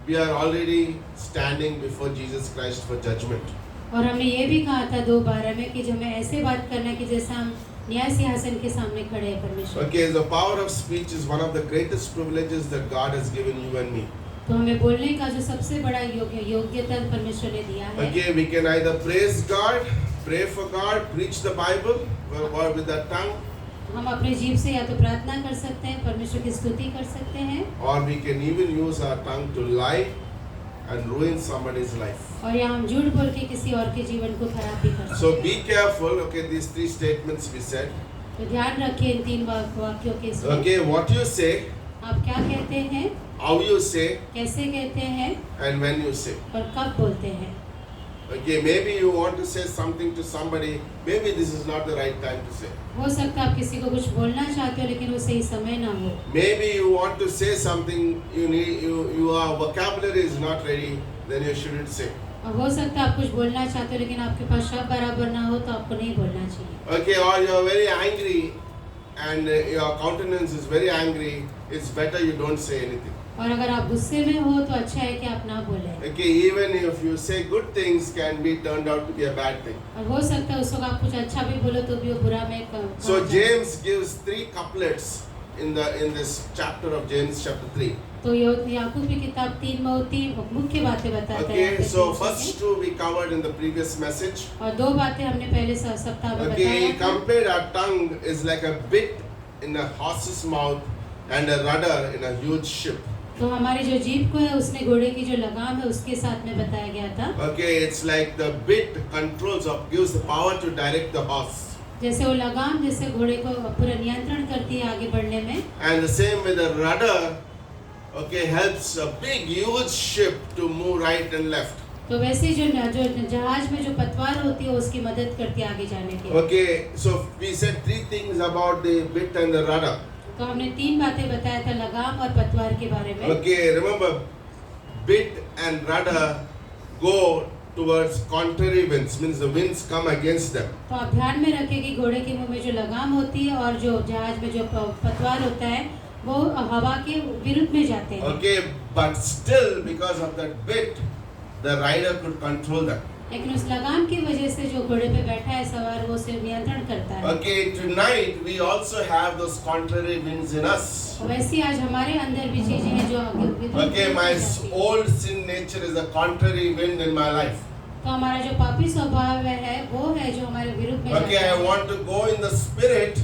we are already standing before Jesus Christ for judgment. और हमने ये भी कहा था 2:12 में कि जो हमें ऐसे बात करना है कि जैसा हम न्याय सिंहासन के सामने खड़े हैं परमेश्वर। Okay, the power of speech is one of the greatest privileges that God has given you and me. तो हमें बोलने का जो सबसे बड़ा योग्यता परमेश्वर ने दिया है। Okay, we can either praise God, pray for God, preach the Bible with our tongue, हम अपने जीभ से या तो प्रार्थना कर सकते हैं, परमेश्वर की स्तुति कर सकते हैं, or we can even use our tongue to lie and ruin somebody's life. और या हम झूठ बोल के किसी और के जीवन को खराब भी कर सकते So हैं। be careful. Okay, these three statements we said. तो ध्यान रखिए इन 3 वाक्यों के इसमें। Okay, what you say, आप क्या कहते हैं, how you say, कैसे कहते हैं and when you say. और कब बोलते हैं। Okay, maybe you want to say something to somebody. Maybe this is not the right time to say. हो सकता है आप किसी को कुछ बोलना चाहते हो लेकिन वो सही समय ना हो। Maybe you want to say something. Your vocabulary is not ready. Then you shouldn't say. और हो सकता है आप कुछ बोलना चाहते हो लेकिन आपके पास शब्द बराबर ना हो तो आपको नहीं बोलना चाहिए। Okay, or you are very angry, and your countenance is very angry. It's better you don't say anything. और अगर आप गुस्से में हो तो अच्छा है कि आप ना बोलें। Okay, even if you say good things, can be turned out to be a bad thing. और हो सकता है उस वक्त आप कुछ अच्छा भी बोलो तो भी वो बुरा में So James gives 3 couplets in this chapter of James chapter 3. तो याकूब की किताब 3 मुख्य बातें बताता है। Okay, so first 2 we covered in the previous message. और 2 बातें हमने पहले सप्ताह में Okay, he बताया था। compared our tongue is like a bit in a horse's mouth and a rudder in a huge ship. तो हमारी जो जीभ को है उसने घोड़े की जो लगाम है उसके साथ में बताया गया था। Okay, it's like the bit controls or gives the power to direct the horse. जैसे वो लगाम जैसे घोड़े को पूरा नियंत्रण करती है आगे बढ़ने में। And the same with the rudder, okay, helps a big huge ship to move right and left. तो वैसे जो जहाज में जो पतवार होती है उसकी मदद करती है आगे जाने के लिए। Okay, so we said 3 things about the bit and the rudder. तो हमने 3 बातें बताया था लगाम और पतवार के बारे में। Okay, remember, bit and rudder go towards contrary winds, means the winds come against them. तो आप ध्यान में रखें कि घोड़े के मुंह में जो लगाम होती है और जो जहाज में जो पतवार होता है वो हवा के विरुद्ध में जाते हैं। Okay, but still because of that bit, the rider could control them. लेकिन उस लगाम की वजह से जो घोड़े पे बैठा है सवार वो उसे नियंत्रण करता है। Okay, tonight we also have those contrary winds in us. और वैसे आज हमारे अंदर भी चीजें हैं जो विरुद्ध Okay, my old sin nature is a contrary wind in my life. तो हमारा जो पापी स्वभाव है वो है जो हमारे विरुद्ध में Okay, जाता I है। want to go in the spirit,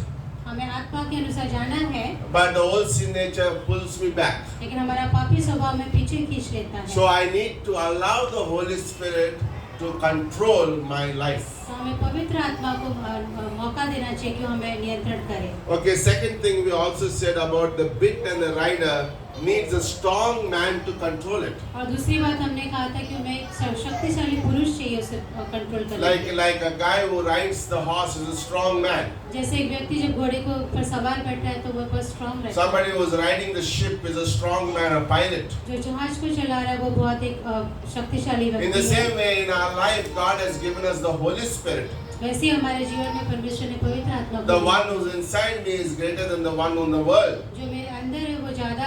हमें आत्मा के अनुसार जाना है but the old sin nature pulls me back. लेकिन हमारा पापी स्वभाव में पीछे खींच लेता है। So I need to allow the Holy Spirit to control my life. तो हमें पवित्र आत्मा को मौका देना चाहिए कि हमें नियंत्रण करे। Okay, second thing we also said about the bit and the rider needs a strong man to control it. और दूसरी बात हमने कहा था कि हमें एक शक्तिशाली पुरुष चाहिए उसे कंट्रोल करने के लिए। Like a guy who rides the horse is a strong man. जैसे एक व्यक्ति जब घोड़े को पर सवार बैठा है तो वो बहुत स्ट्रांग रहता है। Somebody who is riding the ship is a strong man, a pilot. जो जहाज को चला रहा है वो बहुत एक शक्तिशाली In the व्यक्ति है। same way, in our life, God has given us the Holy Spirit. वैसे ही हमारे जीवन में परमेश्वर ने पवित्र आत्मा को The दिया। one who's inside me is greater than the one in the world. जो मेरे अंदर है वो ज्यादा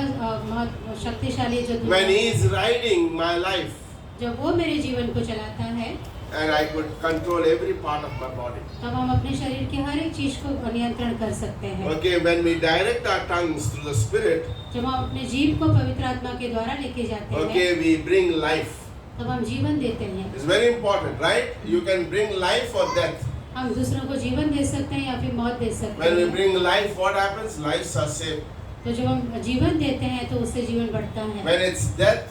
शक्तिशाली है जो दुनिया When में he है। is riding my life, जब वो मेरे जीवन को चलाता है and I could control every part of my body. तब हम अपने शरीर की हर एक चीज को नियंत्रण कर सकते हैं। Okay, when we direct our tongues through the Spirit, जब हम अपने जीव को पवित्र आत्मा के द्वारा लेके जाते हैं okay, we bring life. तब हम जीवन देते हैं। It's very important, right? You can bring life or death. हम दूसरों को जीवन दे सकते हैं या फिर मौत दे सकते When we हैं। bring life, what happens? Lives are saved. तो जब हम जीवन देते हैं तो उससे जीवन बढ़ता है। When it's death,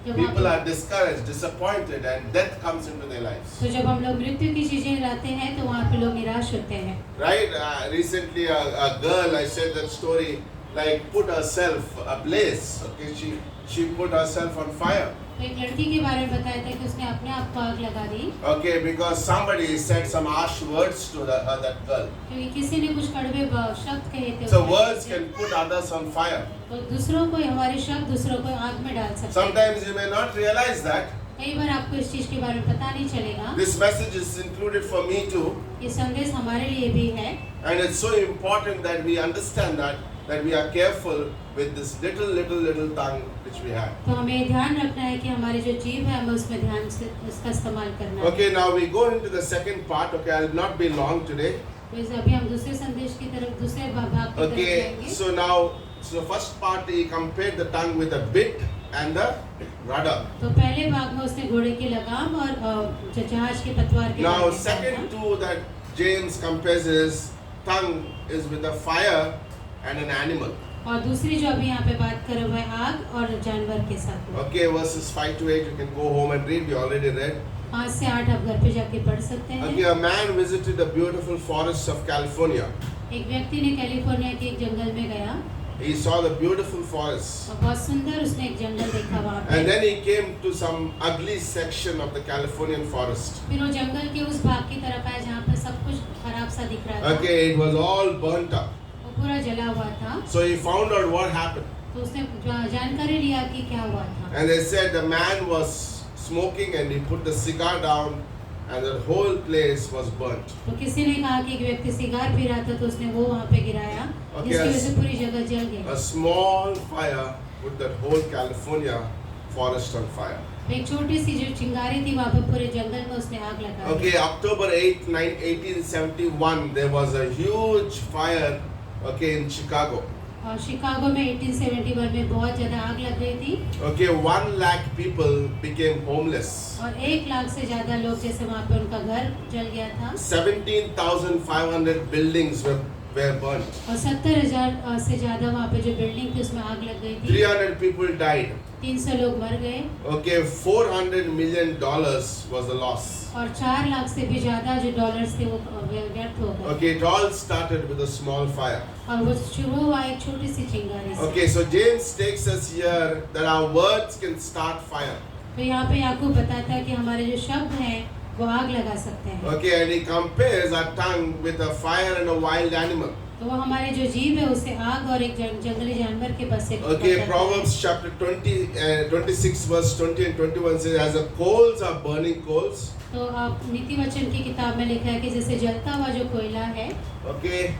जब people हम are discouraged, disappointed, and death comes into their lives. तो जब हम लोग मृत्यु की चीजें लाते हैं तो वहाँ पे लोग निराश होते हैं। Right? Recently, a girl, I said that story, like put herself ablaze. Okay, she put herself on fire. तो एक लड़की के बारे में बताया था कि उसने अपने आप को आग लगा दी Okay, because somebody said some harsh words to that girl. क्योंकि किसी ने कुछ कड़वे शब्द कहे थे So उस words लड़की से। can put others on fire. तो दूसरों को हमारे शब्द दूसरों को आग में डाल सकते हैं। Sometimes you may not realize that. कई बार आपको इस चीज के बारे में पता नहीं चलेगा। This message is included for me too. ये संदेश हमारे लिए भी है And it's so important that we understand that we are careful with this little tongue which we have. तो हमें ध्यान रखना है कि हमारे जो जीव है हमें उसमें ध्यान से उसका इस्तेमाल करना है। Okay, now we go into the second part. Okay, I'll not be long today. तो इस अभी हम दूसरे संदेश की तरफ दूसरे भाग की तरफ Okay, जाएंगे। so now, so first part he compared the tongue with the bit and the rudder. तो पहले भाग में उसने घोड़े की लगाम और जहाज के पतवार के Now बारे में second बताया। two that James compares his tongue is with the fire and an animal. और दूसरी जो अभी यहाँ पे बात कर रहे हैं आग और जानवर के साथ में। Okay, verses 5 to 8 you can go home and read. We already read. 5 से 8 आप घर पे जाके पढ़ सकते हैं। Okay, a man visited the beautiful forests of California. एक व्यक्ति ने कैलिफोर्निया के एक जंगल में गया He saw the beautiful forests. और बहुत सुंदर उसने एक जंगल देखा वहाँ पे। And then he came to some ugly section of the Californian forest. फिर वो जंगल के उस भाग की तरफ आया जहाँ पे सब कुछ खराब सा दिख रहा था। Okay, it was all burnt up. वो पूरा जला हुआ था। So he found out what happened. तो उसने जानकारी लिया कि क्या हुआ था। And they said the man was smoking and he put the cigar down and the whole place was burnt. तो किसी ने कहा कि एक व्यक्ति सिगार पी रहा था तो उसने वो वहाँ पे गिराया जिसकी वजह से पूरी जगह जल गई। A small fire put that whole California forest on fire. एक छोटी सी जो चिंगारी थी वहाँ पे पूरे जंगल में उसने आग लगा दी। Okay, October 8, 1871, there was a huge fire, okay, in Chicago. और शिकागो में 1871 में बहुत ज्यादा आग लग गई थी Okay, 1 lakh people became homeless. और 1 लाख से ज्यादा लोग जैसे वहाँ पे उनका घर जल गया था 17,500 buildings were burnt. और 70,000 से ज्यादा वहाँ पे जो बिल्डिंग थी उसमें आग लग गई थी। 300 people died. 300 लोग मर गए Okay, $400 million was the loss. और 4 लाख से भी ज्यादा जो डॉलर्स थे वो व्यर्थ हो गए। Okay, it all started with a small fire. और वो शुरू हुआ एक छोटी सी चिंगारी से। Okay, so James takes us here that our words can start fire. तो यहाँ पे याकूब बताता है कि हमारे जो शब्द हैं वो आग लगा सकते हैं। Okay, and he compares our tongue with a fire and a wild animal. तो वो हमारे जो जीव है उसे आग और एक जंगली जानवर के बस से Okay, Proverbs chapter 26 verse 20 and 21 says, as the coals are burning coals. तो आप नीति वचन की किताब में लिखा है कि जैसे जलता हुआ जो कोयला है Okay,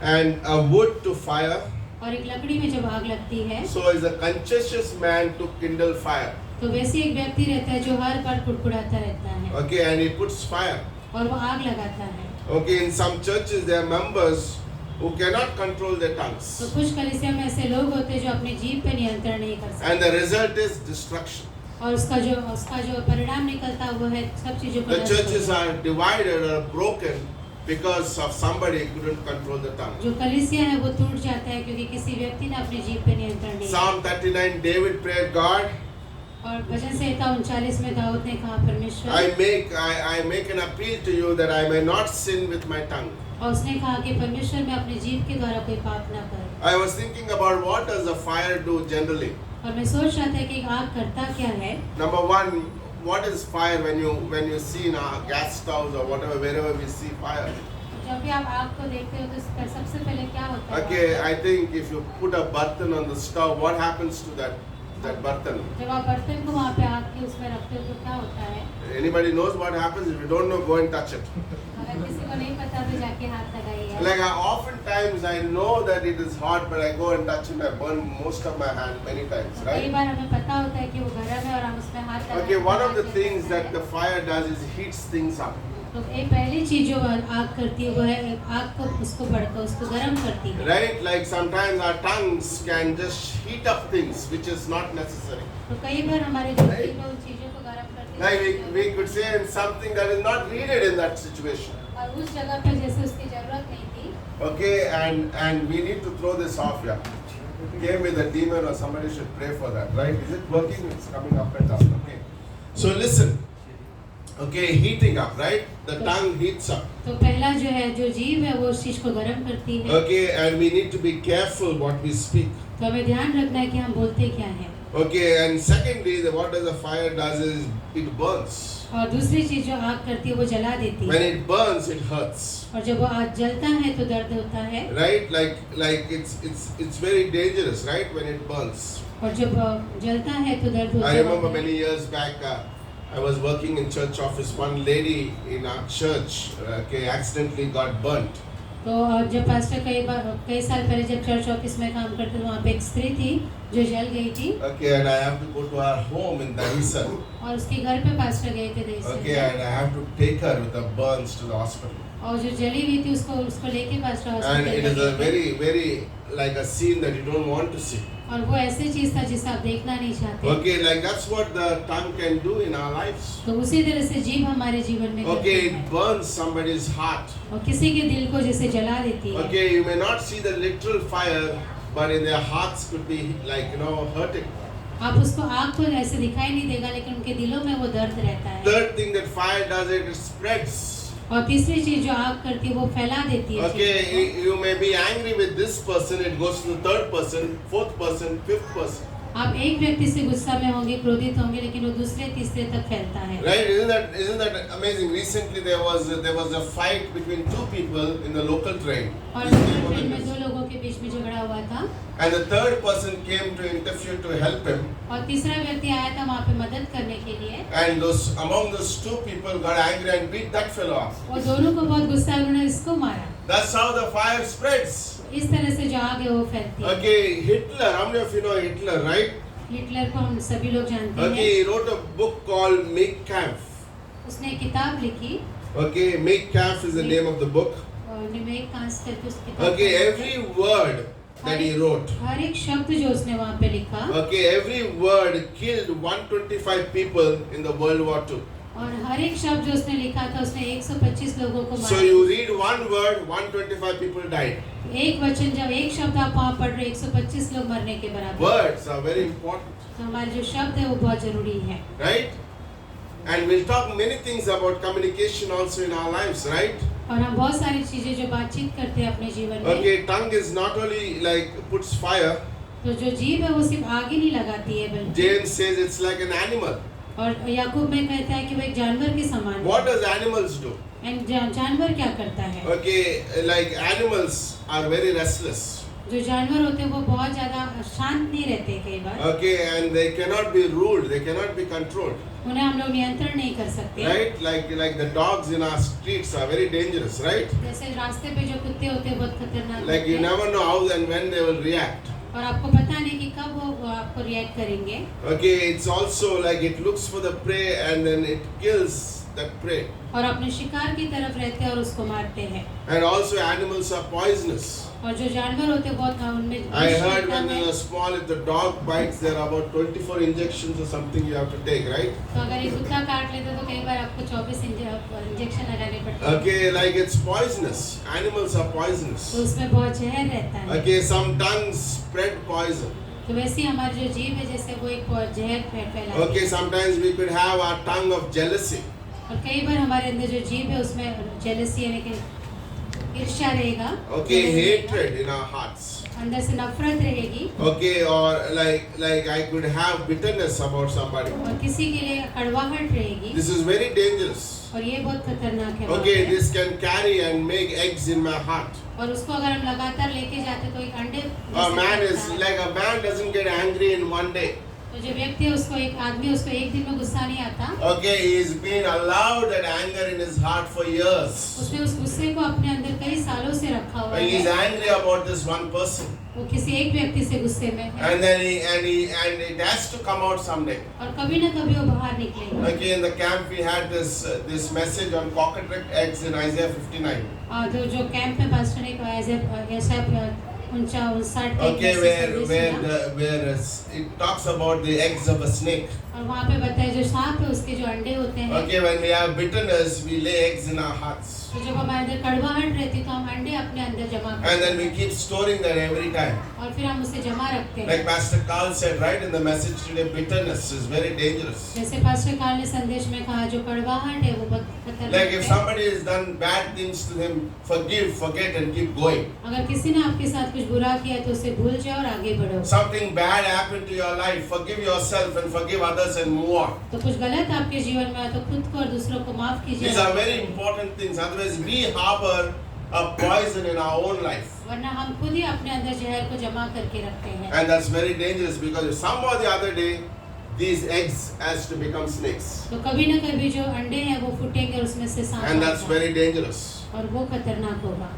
and a wood to fire. और एक लकड़ी में जब आग लगती है So is a conscientious man to kindle fire. तो वैसे एक व्यक्ति रहता है जो हर बार कुड़कुड़ाता रहता है Okay, and he puts fire. और वो आग लगाता है। Okay, in some churches there are members who cannot control their तो tongues. कुछ कलीसिया में ऐसे लोग होते हैं जो अपने जीभ पे नियंत्रण नहीं कर सकते And the result is destruction. और उसका जो परिणाम निकलता है वो है सब चीजों को The नष्ट हो churches जाना। are divided or broken because of somebody who couldn't control the tongue. जो कलीसिया है वो टूट जाता है क्योंकि किसी व्यक्ति ने अपने जीभ पे नियंत्रण नहीं Psalm 39, David prayed, God, और भजन संहिता 39 में दाऊद ने कहा परमेश्वर I make an appeal to you that I may not sin with my tongue. और उसने कहा कि परमेश्वर मैं अपने जीभ के द्वारा कोई पाप ना करूं। I was thinking about what does a fire do generally. और मैं सोच रहा था कि आग करता क्या है। Number one, what is fire when you see in our gas stoves or whatever, wherever we see fire? जब भी आप आग को देखते हो तो उसका सबसे पहले क्या होता है? Okay, I think if you put a burden on the stove, what happens to that burden? जब आप बर्तन को वहाँ पे आग के उसमें रखते हो तो क्या होता है? Anybody knows what happens? If you don't know, go and touch it. अगर किसी को नहीं पता तो जाके हाथ लगाइए। Like oftentimes I know that it is hot, but I go and touch it. I burn most of my hand many times, कई right? बार हमें पता होता है कि वो गर्म है और हम उसमें हाथ लगाते Okay, हैं। one of the things that the fire does is heats things up. तो ये पहली चीज जो आग करती है वो है आग को उसको भड़का उसको गर्म करती है। Right? Like sometimes our tongues can just heat up things which is not necessary. तो कई बार हमारे जो जीभ है उन चीजों को गर्म करती Like है। we could say in something that is not needed in that situation. और उस जगह पे जैसे उसकी जरूरत नहीं थी। Okay, and we need to throw this off, yeah. Came with a demon or somebody should pray for that, right? Is it working? It's coming up and down. Okay. So listen. Okay, heating up, right? The tongue heats up. तो पहला जो है जो जीभ है वो उस चीज को गर्म करती है। Okay, and we need to be careful what we speak. तो हमें ध्यान रखना है कि हम बोलते क्या हैं। Okay, and secondly, what does the fire does is it burns. और दूसरी चीज जो आग करती है वो जला देती When है, it burns, it hurts. और जब वो आग जलता है तो दर्द होता है, Right? Like it's very dangerous, right? When it burns. और जब जलता है तो दर्द होता I है। remember many years back, I was working in church office. One lady in our church accidentally got burnt. तो जब पास्टर कई साल पहले जब चर्च ऑफिस में काम करते थे, वहाँ पे एक स्त्री थी जो जल गई थी, Okay, and I have to go to her home in Dahisar. और उसके घर पे पास्टर गए थे देश Okay, से, and I have to take her with the burns to the hospital. और जो जली हुई थी उसको लेके pastor And hospital it is a very like a scene that you don't want to see. और वो ऐसी चीज था जिसे आप देखना नहीं चाहते। Okay, like that's what the tongue can do in our lives. तो उसी तरह से जीभ हमारे जीवन में करती Okay, है, it burns somebody's heart. और किसी के दिल को जैसे जला देती है। Okay, you may not see the literal fire, but in their hearts could be like hurting. आप उसको आग को ऐसे दिखाई नहीं देगा, लेकिन उनके दिलों में वो दर्द रहता है। Third thing that fire does, it spreads. और तीसरी चीज जो आग करती है वो फैला देती है चीज़ों को। Okay, you may be angry with this person, it goes to the third person, fourth person, fifth person. आप एक व्यक्ति से गुस्सा में होंगे, क्रोधित होंगे, लेकिन वो दूसरे तीसरे तक फैलता है। Right? Isn't that amazing? Recently there was a fight between two people in the local train. और लोकल ट्रेन में दो लोगों के बीच में झगड़ा हुआ था, And the third person came to interfere to help him. और तीसरा व्यक्ति आया था वहाँ पे मदद करने के लिए, And among those two people got angry and beat that fellow up. और दोनों को बहुत गुस्सा है, उन्होंने इसको मारा। That's how the fire spreads. इस तरह से जो आग है वो फैलती है। Okay, Hitler, how many of you know Hitler, right? Hitler को हम सभी लोग जानते Okay, हैं। he wrote a book called Mein Kampf. उसने एक किताब लिखी, Okay, Mein Kampf is the name of the book. और निमेक कांस करके उस किताब Okay, का- every word that he wrote. हर एक शब्द जो उसने वहाँ पे लिखा, Okay, every word killed 125 people in the World War II. और हर एक शब्द जो उसने लिखा था उसने 125 लोगों को So मारा। you read one word, 125 people died. एक वचन, जब एक शब्द आप वहाँ पढ़ रहे, 125 लोग मरने के बराबर। Words are very important, तो हमारे जो शब्द है वो बहुत जरूरी है। right? And we'll talk many things about communication also in our lives, right? और हम बहुत सारी चीजें जो बातचीत करते हैं अपने जीवन में, Okay, tongue is not only like puts fire. तो जो जीभ है वो सिर्फ आग ही नहीं लगाती है, बल्कि James says it's like an animal. और याकूब में कहता है कि वो एक जानवर के समान What does animals do? है। जानवर क्या करता है? Okay, like animals are very restless. जो जानवर होते हैं वो बहुत ज्यादा शांत नहीं रहते कई बार, Okay, and they cannot be ruled, they cannot be controlled. उन्हें हम लोग नियंत्रण नहीं कर सकते। Right? Like the dogs in our streets are very dangerous, right? जैसे रास्ते पे जो कुत्ते होते हैं बहुत खतरनाक Like होते you हैं, never know how and when they will react. और आपको पता नहीं कि कब वो आपको रिएक्ट करेंगे। Okay, it's also like it looks for the prey and then it kills that prey. और अपने शिकार की तरफ रहते हैं और उसको मारते हैं। And also animals are poisonous. और जो जानवर होते हैं बहुत उनमें I विष heard रहता when है। they are small, if the dog bites, there are about 24 injections or something you have to take, right? तो अगर ये कुत्ता काट लेता तो कई बार आपको 24 इंजेक्शन लगाने पड़ते हैं। Okay, like it's poisonous. Animals are poisonous. तो उसमें बहुत जहर रहता है। Okay, some tongues spread poison. तो वैसे ही हमारी जो जीभ है जैसे वो एक जहर फैलाती Okay, है। sometimes we could have our tongue of jealousy. और कई बार हमारे अंदर जो जीभ है उसमें जेलसी यानी कि ईर्ष्या रहेगा। Okay, जलन रहेगा, hatred in our hearts. अंदर से नफरत रहेगी, Okay, or like I could have bitterness about somebody. और किसी के लिए कड़वाहट रहेगी, This is very dangerous. और ये बहुत खतरनाक है। Okay, बात है। this can carry and make eggs in my heart. और उसको अगर हम लगातार लेके जाते तो एक अंडे A man जैसे is बनता है। like a man doesn't get angry in one day. तो जो व्यक्ति है उसको एक आदमी उसको एक दिन में गुस्सा नहीं आता, Okay, he's been allowed that anger in his heart for years. उसने उस गुस्से को अपने अंदर कई सालों से रखा हुआ And he's है। angry about this one person. वो किसी एक व्यक्ति से गुस्से में है, And then it has to come out someday. और कभी ना कभी वो बाहर निकलेगा। Okay, in the camp we had this message on cockatrice eggs in Isaiah 59. और जो कैंप में पास्टर ने 59 Okay, where it talks about the eggs of a snake. और वहाँ पे बताया जो सांप है उसके जो अंडे होते हैं, Okay, when we have bitterness, we lay eggs in our hearts. तो जब हमारे अंदर कड़वाहट रहती तो हम अंडे अपने अंदर जमा And करते then we हैं keep storing that every time. और फिर हम उसे जमा रखते Like हैं। Pastor Carl said, right, in the message today, bitterness is very dangerous. जैसे पास्टर कार्ल ने संदेश में कहा, जो कड़वाहट है वो बहुत खतरनाक Like if है। somebody has done bad things to him, forgive, forget, and keep going. अगर किसी ने आपके साथ कुछ बुरा किया है तो उसे भूल जाओ और आगे बढ़ो। Something bad happened to your life, forgive yourself and forgive others and move on. तो कुछ गलत आपके जीवन में आया तो खुद को और दूसरों को माफ कीजिए। These are very important things. Otherwise, we harbor a poison in our own life. वरना हम खुद ही अपने अंदर जहर को जमा करके रखते हैं। And that's very dangerous because if some or the other day, these eggs has to become snakes. तो कभी न कभी जो अंडे हैं वो फूटेंगे और उसमें से सांप And that's आएगा। very dangerous. और वो खतरनाक होगा।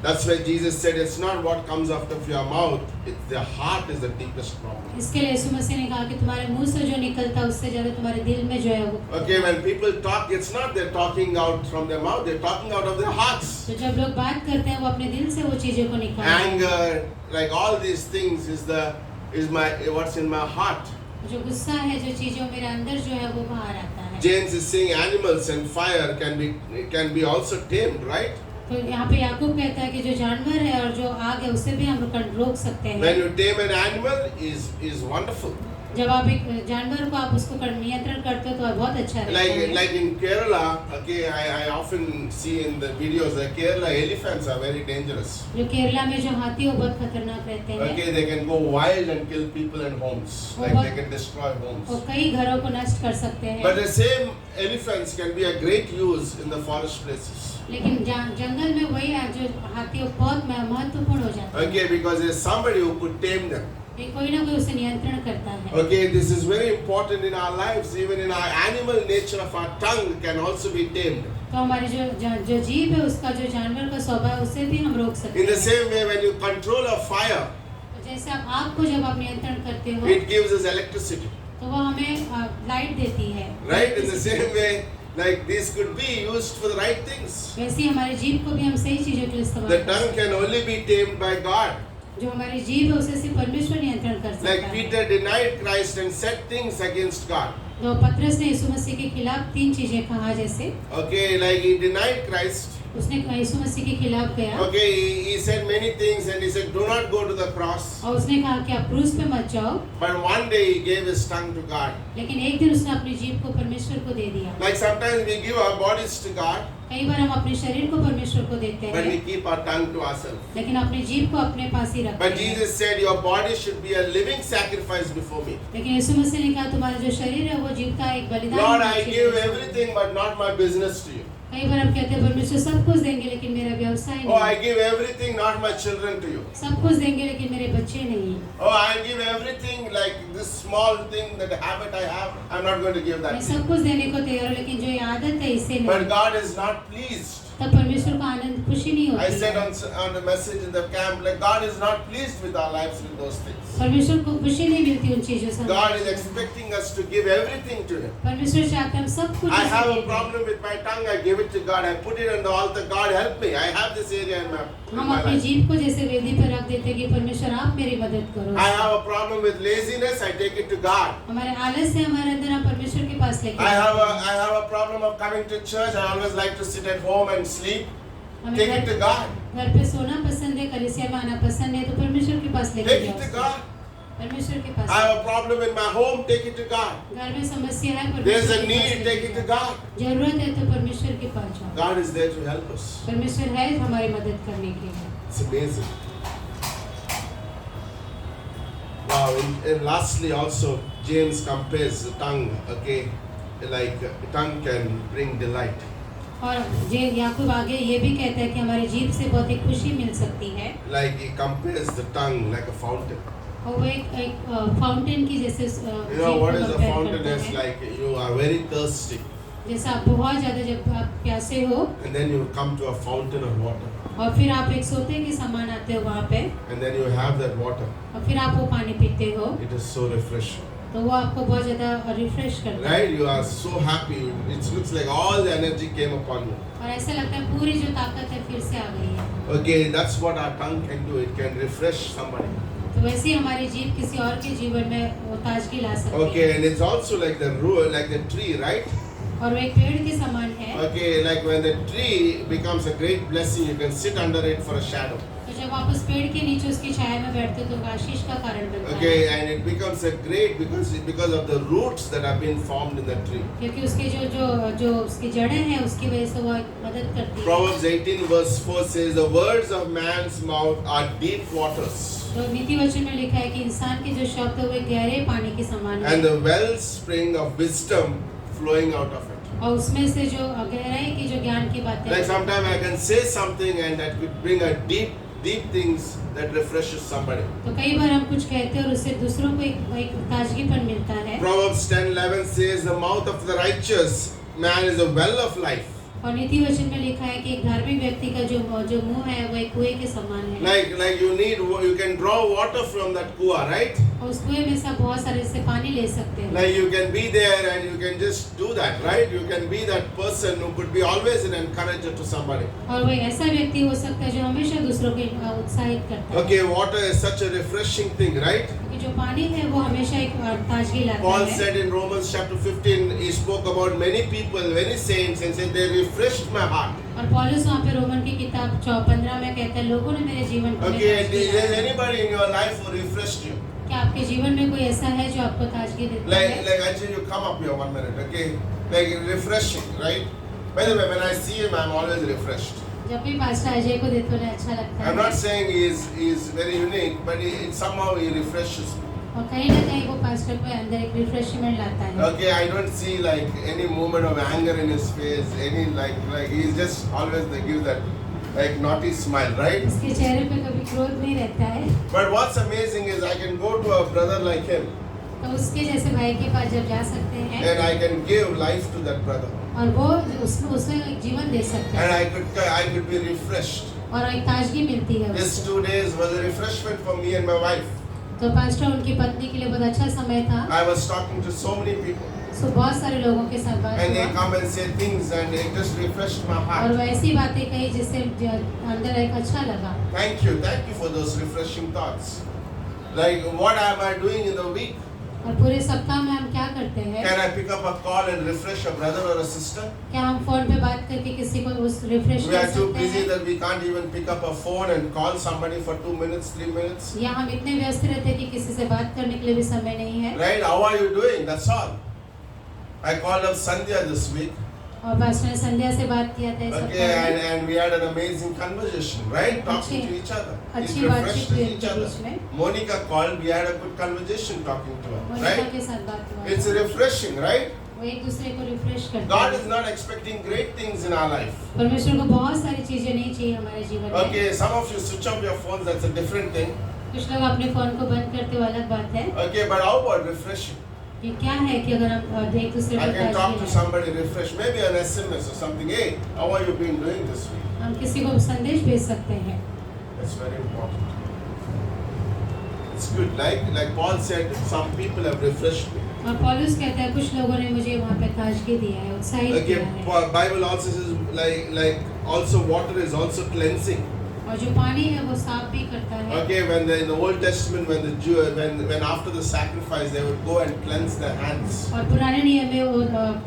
That's why Jesus said it's not what comes out of your mouth, it's the heart is the deepest problem. इसके लिए यीशु मसीह ने कहा कि तुम्हारे मुंह से जो निकलता है उससे ज्यादा तुम्हारे दिल में जो है वो। Okay, when people talk, it's not they're talking out from their mouth, they're talking out of their hearts. तो जब लोग बात करते हैं वो अपने दिल से वो चीजों को निकालते हैं। Anger, like all these things is my what's in my heart. जो गुस्सा है, जो चीजों मेरे अंदर जो है वो बाहर आता है। James is saying animals and fire can be also tamed, right? तो यहाँ पे याकूब कहता है कि जो जानवर है और जो आग है उसे भी हम रोक सकते हैं। When you tame an animal is wonderful. जब आप एक जानवर को आप उसको नियंत्रण करते हो तो बहुत अच्छा रहता है। Like in Kerala, okay, I often see in the videos that Kerala elephants are very dangerous. जो केरला में जो हाथी है वो बहुत खतरनाक रहते हैं। Okay, they can go wild and kill people and homes. Like they can destroy वो homes. कई घरों को नष्ट कर सकते हैं। But the same elephants can be a great use in the forest places. लेकिन जंगल में वही है जो हाथी वो बहुत महत्वपूर्ण हो जाता है। Okay, because there's somebody who could tame them. कोई ना कोई उसे नियंत्रण करता है। Okay, this is very important in our lives. Even in our animal nature of our tongue can also be tamed. तो हमारी जो जीव है उसका जो जानवर का स्वभाव है उसे भी हम रोक सकते In the हैं। same way, when you control a fire, तो जैसे आप आग को जब आप नियंत्रण करते हो it gives us electricity. तो वो हमें लाइट देती है। Right? In the same way, like this could be used for the right things. वैसे ही हमारे जीव को भी हम सही चीजों के लिए इस्तेमाल The कर tongue सकते can only be tamed by God. हैं। जो हमारी जीव है उसे सिर्फ परमेश्वर नियंत्रण कर सकता Like है। Peter denied Christ and said things against God. तो पतरस ने यीशु मसीह के खिलाफ 3 चीजें कहा। जैसे Okay, like he denied Christ. उसने यीशु मसीह के खिलाफ गया Okay, he said many things and he said, do not go to the cross. और उसने कहा कि आप क्रूस पे मत जाओ। But one day he gave his tongue to God. लेकिन एक दिन उसने अपनी जीभ को परमेश्वर को दे दिया। Like sometimes we give our bodies to God, कई बार हम अपने शरीर को परमेश्वर को देते but we हैं keep our tongue to ourselves. लेकिन अपनी जीभ को अपने पास ही रखते But हैं। Jesus said, your body should be a living sacrifice before me. लेकिन यीशु मसीह ने कहा तुम्हारा जो शरीर है वो जीव का एक बलिदान Lord, होना I चाहिए। give everything, but not my business to you. कई बार हम कहते हैं परमेश्वर सब कुछ देंगे लेकिन मेरा व्यवसाय Oh, I नहीं। give everything, not my children to you. सब कुछ देंगे लेकिन मेरे बच्चे नहीं। Oh, I give everything, like this small thing, that habit I have, I'm not going to give मैं that to सब you. कुछ देने को तैयार हूँ लेकिन जो ये आदत है इसे But नहीं। God is not pleased. तब परमेश्वर को आनंद खुशी नहीं I होती said है। on the message in the camp, like God is not pleased with our lives with those things. परमेश्वर को खुशी नहीं मिलती उन चीजों से। God is expecting us to give everything to Him. परमेश्वर चाहते हैं हम सब कुछ I उसे have a दें। problem with my tongue, I give it to God. I put it on the altar. God help me. I have this area in हम my अपनी life. जीभ को जैसे वेदी पर रख देते हैं कि परमेश्वर आप मेरी मदद करो। I have a problem with laziness. I take it to God. हमारे आलस से हमारे अंदर हम परमेश्वर के पास लेके I आते हैं। have a problem of coming to church. I always like to sit at home and sleep. हमें Take it to God. घर पे सोना पसंद है, कलीसिया में आना पसंद है तो परमेश्वर के पास लेके Take it to जाओ। God. परमेश्वर के I pass. have a problem in my home. Take it to God. घर में समस्या है There's परमेश्वर a के need. पास Take लेके it to जाओ। God. जरूरत है तो परमेश्वर के पास जाओ। God is there to help us. परमेश्वर है हमारी मदद करने के लिए। It's amazing. Wow, and lastly also, James compares the tongue, okay, like tongue can bring delight. और जे याकूब आगे ये भी कहता है कि हमारी जीभ से बहुत ही खुशी मिल सकती है। Like he compares the tongue like a fountain. और वो एक फाउंटेन की जैसे You know what is a fountain? Is like you are very thirsty जैसे आप बहुत ज्यादा जब आप प्यासे हो and then you come to a fountain of water और फिर आप एक सोते के समान आते हो वहाँ पे and then you have that water. और फिर आप वो पानी पीते हो It is so refreshing. तो वो आपको बहुत ज्यादा रिफ्रेश करता है। Right? You are so happy. It looks like all the energy came upon you. और ऐसा लगता है पूरी जो ताकत है फिर से आ गई है। Okay, that's what our tongue can do. It can refresh somebody. तो वैसे ही हमारी जीभ किसी और के जीवन में वो ताजगी ला सकती Okay, है। and it's also like the tree, right? और वो एक पेड़ के समान है। Okay, like when the tree becomes a great blessing, you can sit under it for a shadow. तो जब आप उस पेड़ के नीचे उसकी छाया में बैठते हो तो वो आशीष का कारण बनता है। Okay, and it becomes a great because of the roots that have been formed in the tree. क्योंकि उसके जो उसकी जड़ें हैं उसकी वजह से वो मदद करती है। Proverbs 18 verse 4 says, "The words of man's mouth are deep waters, तो नीति वचन में लिखा है कि इंसान के जो शब्द है वो एक गहरे पानी के समान है and the wellspring of wisdom flowing out of it." और उसमें से जो गहराई की जो ज्ञान की बातें Like हैं। sometimes I can say something and that could bring a deep things that refreshes somebody. तो कई बार हम कुछ कहते हैं और उससे दूसरों को एक ताजगीपन मिलता है। Proverbs 10:11 says, "The mouth of the righteous man is a well of life." और नीति वचन में लिखा है कि एक धार्मिक व्यक्ति का जो मुंह है वो एक कुएं के समान है। Like you can draw water from that kuwa, right? और उस कुएं में से आप बहुत सारे से पानी ले सकते हैं। Like you can be there and you can just do that, right? You can be that person who could be always an encourager to somebody. और वो ऐसा व्यक्ति हो सकता है जो हमेशा दूसरों को उत्साहित करता है। Okay, water is such a refreshing thing, right? क्योंकि जो पानी है वो हमेशा एक ताजगी लाता Paul है। said in Romans chapter 15, he spoke about many people, many saints, and said they refreshed my heart. और पौलुस वहाँ पे रोमन की किताब 15 में कहता है लोगों ने मेरे जीवन को Okay, ताजगी is लाया। there anybody in your life who refreshed you? क्या आपके जीवन में कोई ऐसा है जो आपको ताजगी देता है? Like actually you come up here 1 minute, okay? Like refreshing, right? By the way, when I see him, I'm always refreshed. जब भी पास्टर अजय को देखते उन्हें अच्छा लगता I'm है। not saying he is very unique, but somehow he refreshes me. और कहीं ना कहीं वो पास्टर को अंदर एक रिफ्रेशमेंट लाता है। Okay, I don't see like any movement of anger in his face, any like he's just always they give that like naughty smile, right? उसके चेहरे पे कभी क्रोध नहीं रहता है। But what's amazing is I can go to a brother like him तो उसके जैसे भाई के पास जब जा सकते हैं and I can give life to that brother, और वो उसमें एक जीवन दे सकते and हैं I could be refreshed. और एक ताजगी मिलती है This उससे। 2 days was a refreshment for me and my wife. तो पास्टर उनकी पत्नी के लिए बहुत अच्छा समय था। I was talking to so many people, सो बहुत सारे लोगों के साथ बात and they हुआ come and say things, and it just refreshed my और heart. वो ऐसी बातें कही जिससे अंदर एक अच्छा लगा। Thank you for those refreshing thoughts. Like what am I doing in the week? और पूरे सप्ताह में हम क्या करते हैं? Can I pick up a call and refresh a brother or a sister? क्या हम फोन पे बात करके किसी को उस रिफ्रेश We कर are too सकते busy हैं? that we can't even pick up a phone and call somebody for 2 minutes, 3 minutes. या हम इतने व्यस्त रहते हैं कि किसी से बात करने के लिए भी समय नहीं है। Right? How are you doing? That's all. I called up Sandhya this week. और पास्टर ने संध्या से बात किया था इस Okay, सप्ताह में। and we had an amazing conversation, right? Talking to each other. It अच्छी refreshed बातचीत हुई each उनके other. बीच में। Monica called, we had a good conversation talking to her, Monika right? के साथ बात हुआ। It's refreshing, right? वो एक दूसरे को रिफ्रेश करते God हैं। is not expecting great things in our life. परमेश्वर को बहुत सारी चीजें नहीं चाहिए हमारे जीवन में। Okay, some of you switch off your phones, that's a different thing. कुछ लोग अपने फोन को बंद करते वो अलग बात है। Okay, but how about refreshing? ये क्या है कि अगर हम एक दूसरे I को can talk to ताजगी लाएं। somebody refreshed, maybe an SMS or something. Hey, how are you been doing this week? हम किसी को संदेश भेज सकते हैं। That's very important. It's good. Like Paul said, some people have refreshed me. और पौलुस कहता है कुछ लोगों ने मुझे वहाँ पे ताजगी दिया है, उत्साहित Okay, किया है। Bible also says like also water is also cleansing. और जो पानी है वो साफ भी करता है। Okay, in the Old Testament, when after the sacrifice they would go and cleanse their hands. और पुराने नियम में वो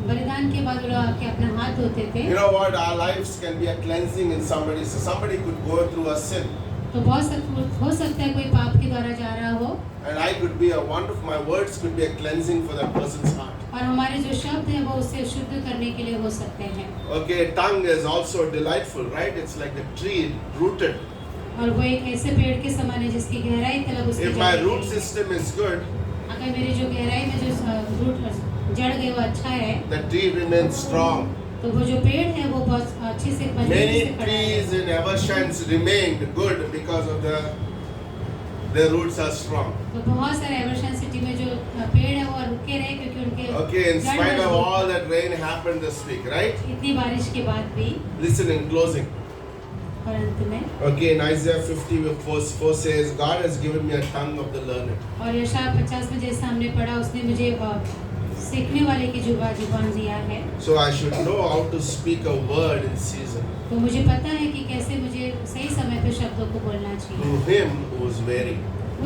बलिदान के बाद वो लोग आके अपना हाथ धोते थे। You know what? Our lives can be a cleansing in somebody. So somebody could go through a sin, तो हो सकता है कोई पाप के द्वारा जा रहा हो and I could be my words could be a cleansing for that person's heart. और हमारे जो शब्द हैं वो उसे शुद्ध करने के लिए हो सकते हैं। Okay, tongue is also delightful, right? It's like a tree rooted. और वो एक ऐसे पेड़ के समान है जिसकी गहराई तलक उसकी If my जड़ root है। system is good, अगर मेरी जो गहराई में जो रूट जड़ गई वो अच्छा है the tree remains strong. तो वो जो पेड़ है वो बहुत अच्छे से मजबूती Many से खड़ा trees है। in Evershans remained good because of their roots are strong. तो बहुत सारे एवर्शन सिटी में जो पेड़ है वो रुके रहे क्योंकि उनके Okay, in जड़ spite of मजबूत all है। that rain happened this week, right? इतनी बारिश के बाद भी Listen in closing. और अंत में Okay, in Isaiah 50:4 says, God has given me a tongue of the learned. और यशायाह 50 में जैसा हमने पढ़ा उसने मुझे सीखने वाले की जुबान दिया है। So I should know how to speak a word in season तो मुझे पता है कि कैसे मुझे सही समय पे शब्दों को बोलना चाहिए to him who is weary.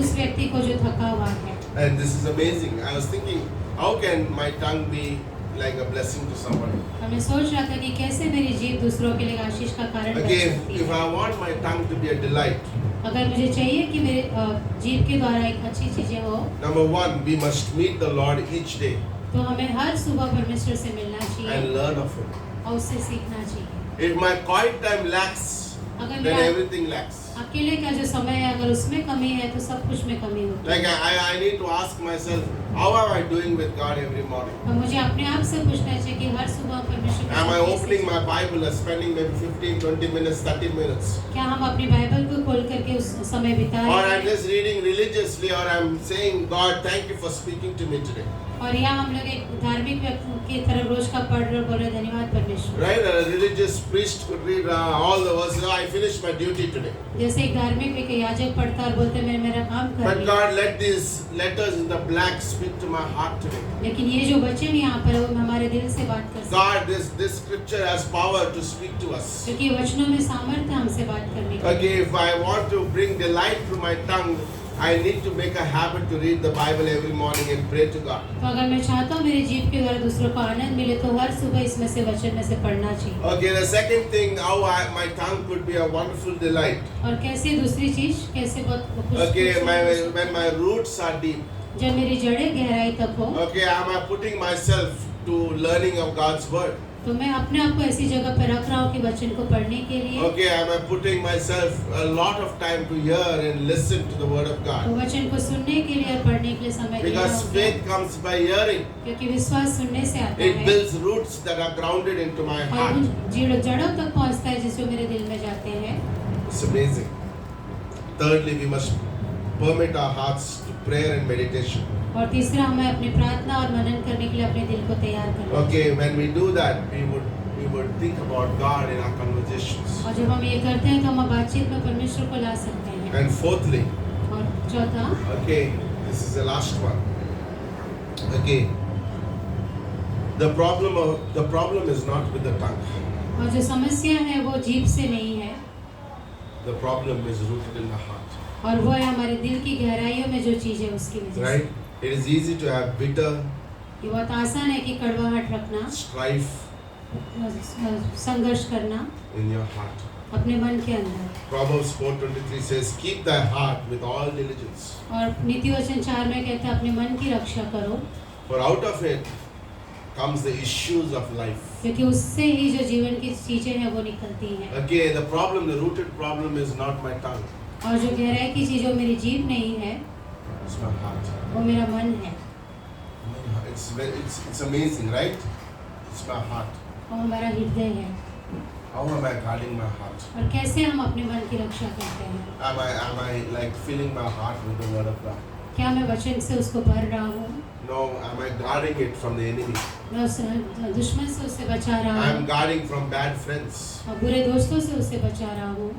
उस व्यक्ति को जो थका हुआ है। And this is amazing. I was thinking, how can my tongue be like a blessing to somebody. और मैं सोच रहा था कि कैसे मेरी जीभ दूसरों के लिए आशीष का कारण बन Okay, सकती if है। I want my tongue to be a delight, अगर मुझे चाहिए कि मेरे जीभ के द्वारा एक अच्छी चीजें हो, number one, we must meet the Lord each day तो हमें हर सुबह परमेश्वर से मिलना and चाहिए learn of Him. और उससे सीखना चाहिए। If my quiet time lacks, अगर then मेरा everything lacks. अकेले का जो समय है अगर उसमें कमी है तो सब कुछ में कमी होती Like है। I need to ask myself, how am I doing with God every morning? और मुझे अपने आप से पूछना चाहिए कि हर सुबह परमेश्वर के Am I साथ कैसे opening my Bible and spending maybe 15, 20 minutes, 30 minutes? क्या हम अपनी बाइबल को खोल करके उस समय बिता Or रहे I'm हैं, just reading religiously, or I'm saying, God, thank you for speaking to me today. और या हम लोग एक धार्मिक व्यक्ति की तरह रोज का पढ़ रहे बोल रहे धन्यवाद परमेश्वर। Right? A religious priest could read all the verses, I finished my duty today. जैसे एक धार्मिक एक याजक पढ़ता और बोलते मैंने मेरा काम कर But लिया। God, let these letters in the black speak to my heart today. लेकिन ये जो वचन यहाँ पर है वो हमारे दिल से बात कर सकते God, this scripture has power to speak to us. हैं, क्योंकि वचनों में सामर्थ्य हमसे बात करने की। Okay, if I want to bring delight to my tongue, I need to make a habit to read the Bible every morning and pray to God. तो अगर मैं चाहता हूँ मेरी जीभ के द्वारा दूसरों को आनंद मिले तो हर सुबह इसमें से वचन में से पढ़ना चाहिए। Okay, the second thing, how my tongue could be a wonderful delight. और कैसे दूसरी चीज कैसे बहुत कुछ Okay, कुछ- when my roots are deep. जब मेरी जड़ें गहराई तक हो Okay, am I putting myself to learning of God's word? तो मैं अपने आप को ऐसी जगह पर रख रहा हूँ कि वचन को पढ़ने के लिए। Okay, am I putting myself a lot of time to hear and listen to the word of तो God? वचन को सुनने के लिए और पढ़ने के लिए समय देना Because होगा। faith comes by hearing. क्योंकि विश्वास सुनने से आता It है builds roots that are grounded into my और heart. उन जड़ों तक पहुँचता है जिससे मेरे दिल में जाते हैं। It's amazing. Thirdly, we must permit our hearts to prayer and meditation. और तीसरा हमें अपनी प्रार्थना और मनन करने के लिए अपने दिल को तैयार करना चाहिए। Okay, when we do that, we would think about God in our conversations. और जब हम ये करते हैं तो हम बातचीत में परमेश्वर को ला सकते हैं। And fourthly, और चौथा, okay, this is the last one. Okay, the problem is not with the tongue. और जो समस्या है वो जीभ से नहीं है The problem is rooted in the heart. और वो है हमारे दिल की गहराइयों में जो चीज है उसकी वजह Right? It is easy to have bitter, से। ये बहुत आसान है कि कड़वाहट रखना, strife संघर्ष करना in your heart. अपने मन के अंदर। Proverbs 4:23 says, "Keep thy heart with all diligence, और नीति वचन 4 में कहता है अपने मन की रक्षा करो, for out of it comes the issues of life." क्योंकि उससे ही जो जीवन की चीजें हैं वो निकलती हैं। Okay, the rooted problem is not my tongue, और जो गहराई की चीज वो मेरी जीभ नहीं है, it's my heart. वो मेरा मन है। It's amazing, right? It's my heart. वो हमारा हृदय है। How am I guarding my heart? और कैसे हम अपने मन की रक्षा करते हैं? Am I like filling my heart with the word of God? क्या मैं वचन से उसको भर रहा हूँ? No, am I guarding it from the enemy? मैं उस दुश्मन से उससे बचा रहा I'm हूँ guarding from bad friends. और बुरे दोस्तों से उससे बचा रहा हूँ।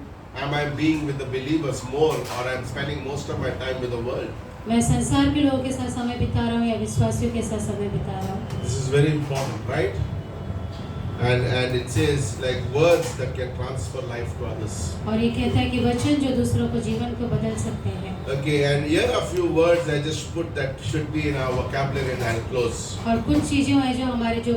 Am I being with the believers more, or I'm spending most of my time with the world? मैं संसार के लोगों के साथ समय बिता रहा हूँ या विश्वासियों के साथ समय बिता रहा हूँ। This is very important, right? And it says like words that can transfer life to others. और ये कहता है कि वचन जो दूसरों को जीवन को बदल सकते हैं। Okay, and here are a few words I just put that should be in our vocabulary, and I'll close. और कुछ चीजें हैं जो हमारे जो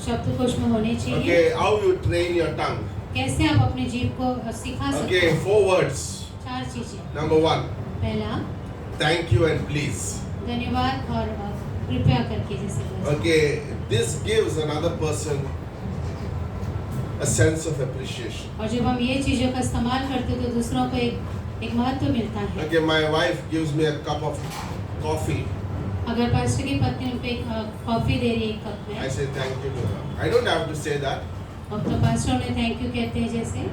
शब्दकोश में होनी चाहिए। Okay, how you train your tongue? कैसे आप अपनी जीभ को सिखा सकते Okay, हैं? 4 words. 4 चीजें। Number 1, पहला, thank you and please. धन्यवाद और कृपया करके जैसे बोलते हैं। Okay, this gives another person a sense of appreciation. और जब हम ये चीजों का इस्तेमाल करते हैं तो दूसरों को एक महत्व मिलता है। Okay, my wife gives me a cup of coffee. अगर पास्टर की पत्नी उन पे एक कॉफी दे रही है एक कप I में, say thank you to her. I don't have to say that. और तो पास्टर उन्हें थैंक यू कहते हैं जैसे,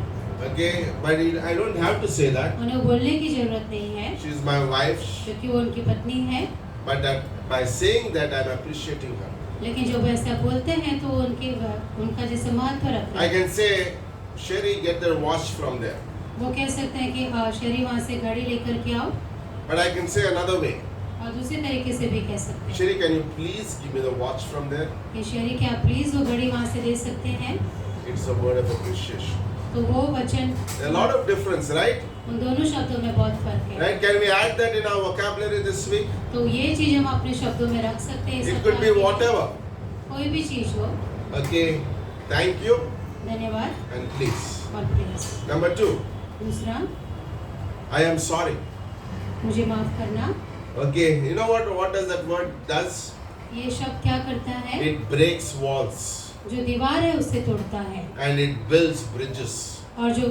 Okay, but I don't have to say that. उन्हें बोलने की जरूरत नहीं है She's my wife, क्योंकि वो उनकी पत्नी है। but that by saying that I'm appreciating her. लेकिन जब ऐसा बोलते हैं तो उनका जैसे महत्व रखते I हैं। can say, Sherry, get the watch from there. वो कह सकते हैं कि शरी वहाँ से घड़ी लेकर के आओ, But I can say another way. और दूसरे तरीके से भी कह सकते हैं Sherry, can you please give me the watch from there? कि शरी क्या प्लीज वो घड़ी वहाँ से दे सकते हैं? It's a word of appreciation. तो वो वचन, There are a lot of difference, right? उन दोनों शब्दों में बहुत फर्क है। Right? Can we add that in our vocabulary this week? तो ये चीज हम अपने शब्दों में रख सकते हैं। इस It could be सप्ताह के लिए। whatever. कोई भी चीज हो, Okay, thank you धन्यवाद and please. और प्लीज। Number 2, दूसरा, I am sorry. मुझे माफ करना। Okay, you know what does that word does? ये शब्द क्या करता है? It breaks walls जो दीवार है उससे तोड़ता है and it builds bridges. और जो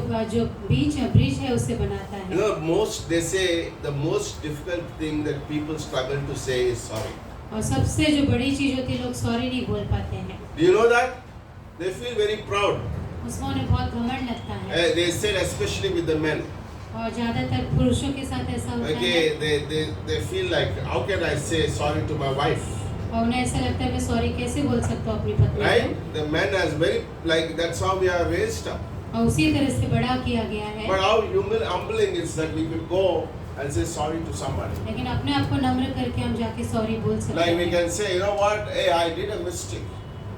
ब्रिज है उसे बनाता You है। know, they say the most difficult thing that people struggle to say is sorry. और सबसे जो बड़ी चीज होती है, लोग सॉरी नहीं बोल पाते हैं। Do you know that? They feel very proud. उसमें उन्हें बहुत घमंड लगता है They said especially with the men. और ज्यादातर पुरुषों के साथ ऐसा होता है Okay, they feel like, how can I say sorry to my wife? और उन्हें ऐसा लगता है मैं सॉरी कैसे बोल सकता हूँ अपनी पत्नी Right? को। The man has very, like, that's how we are raised up. और उसी तरह से बड़ा किया गया है। But how humbling is that we could go and say sorry to somebody. लेकिन अपने आप को नम्र करके हम जाके सॉरी बोल सकते Like we हैं। can say, you know what, hey, I did a mistake.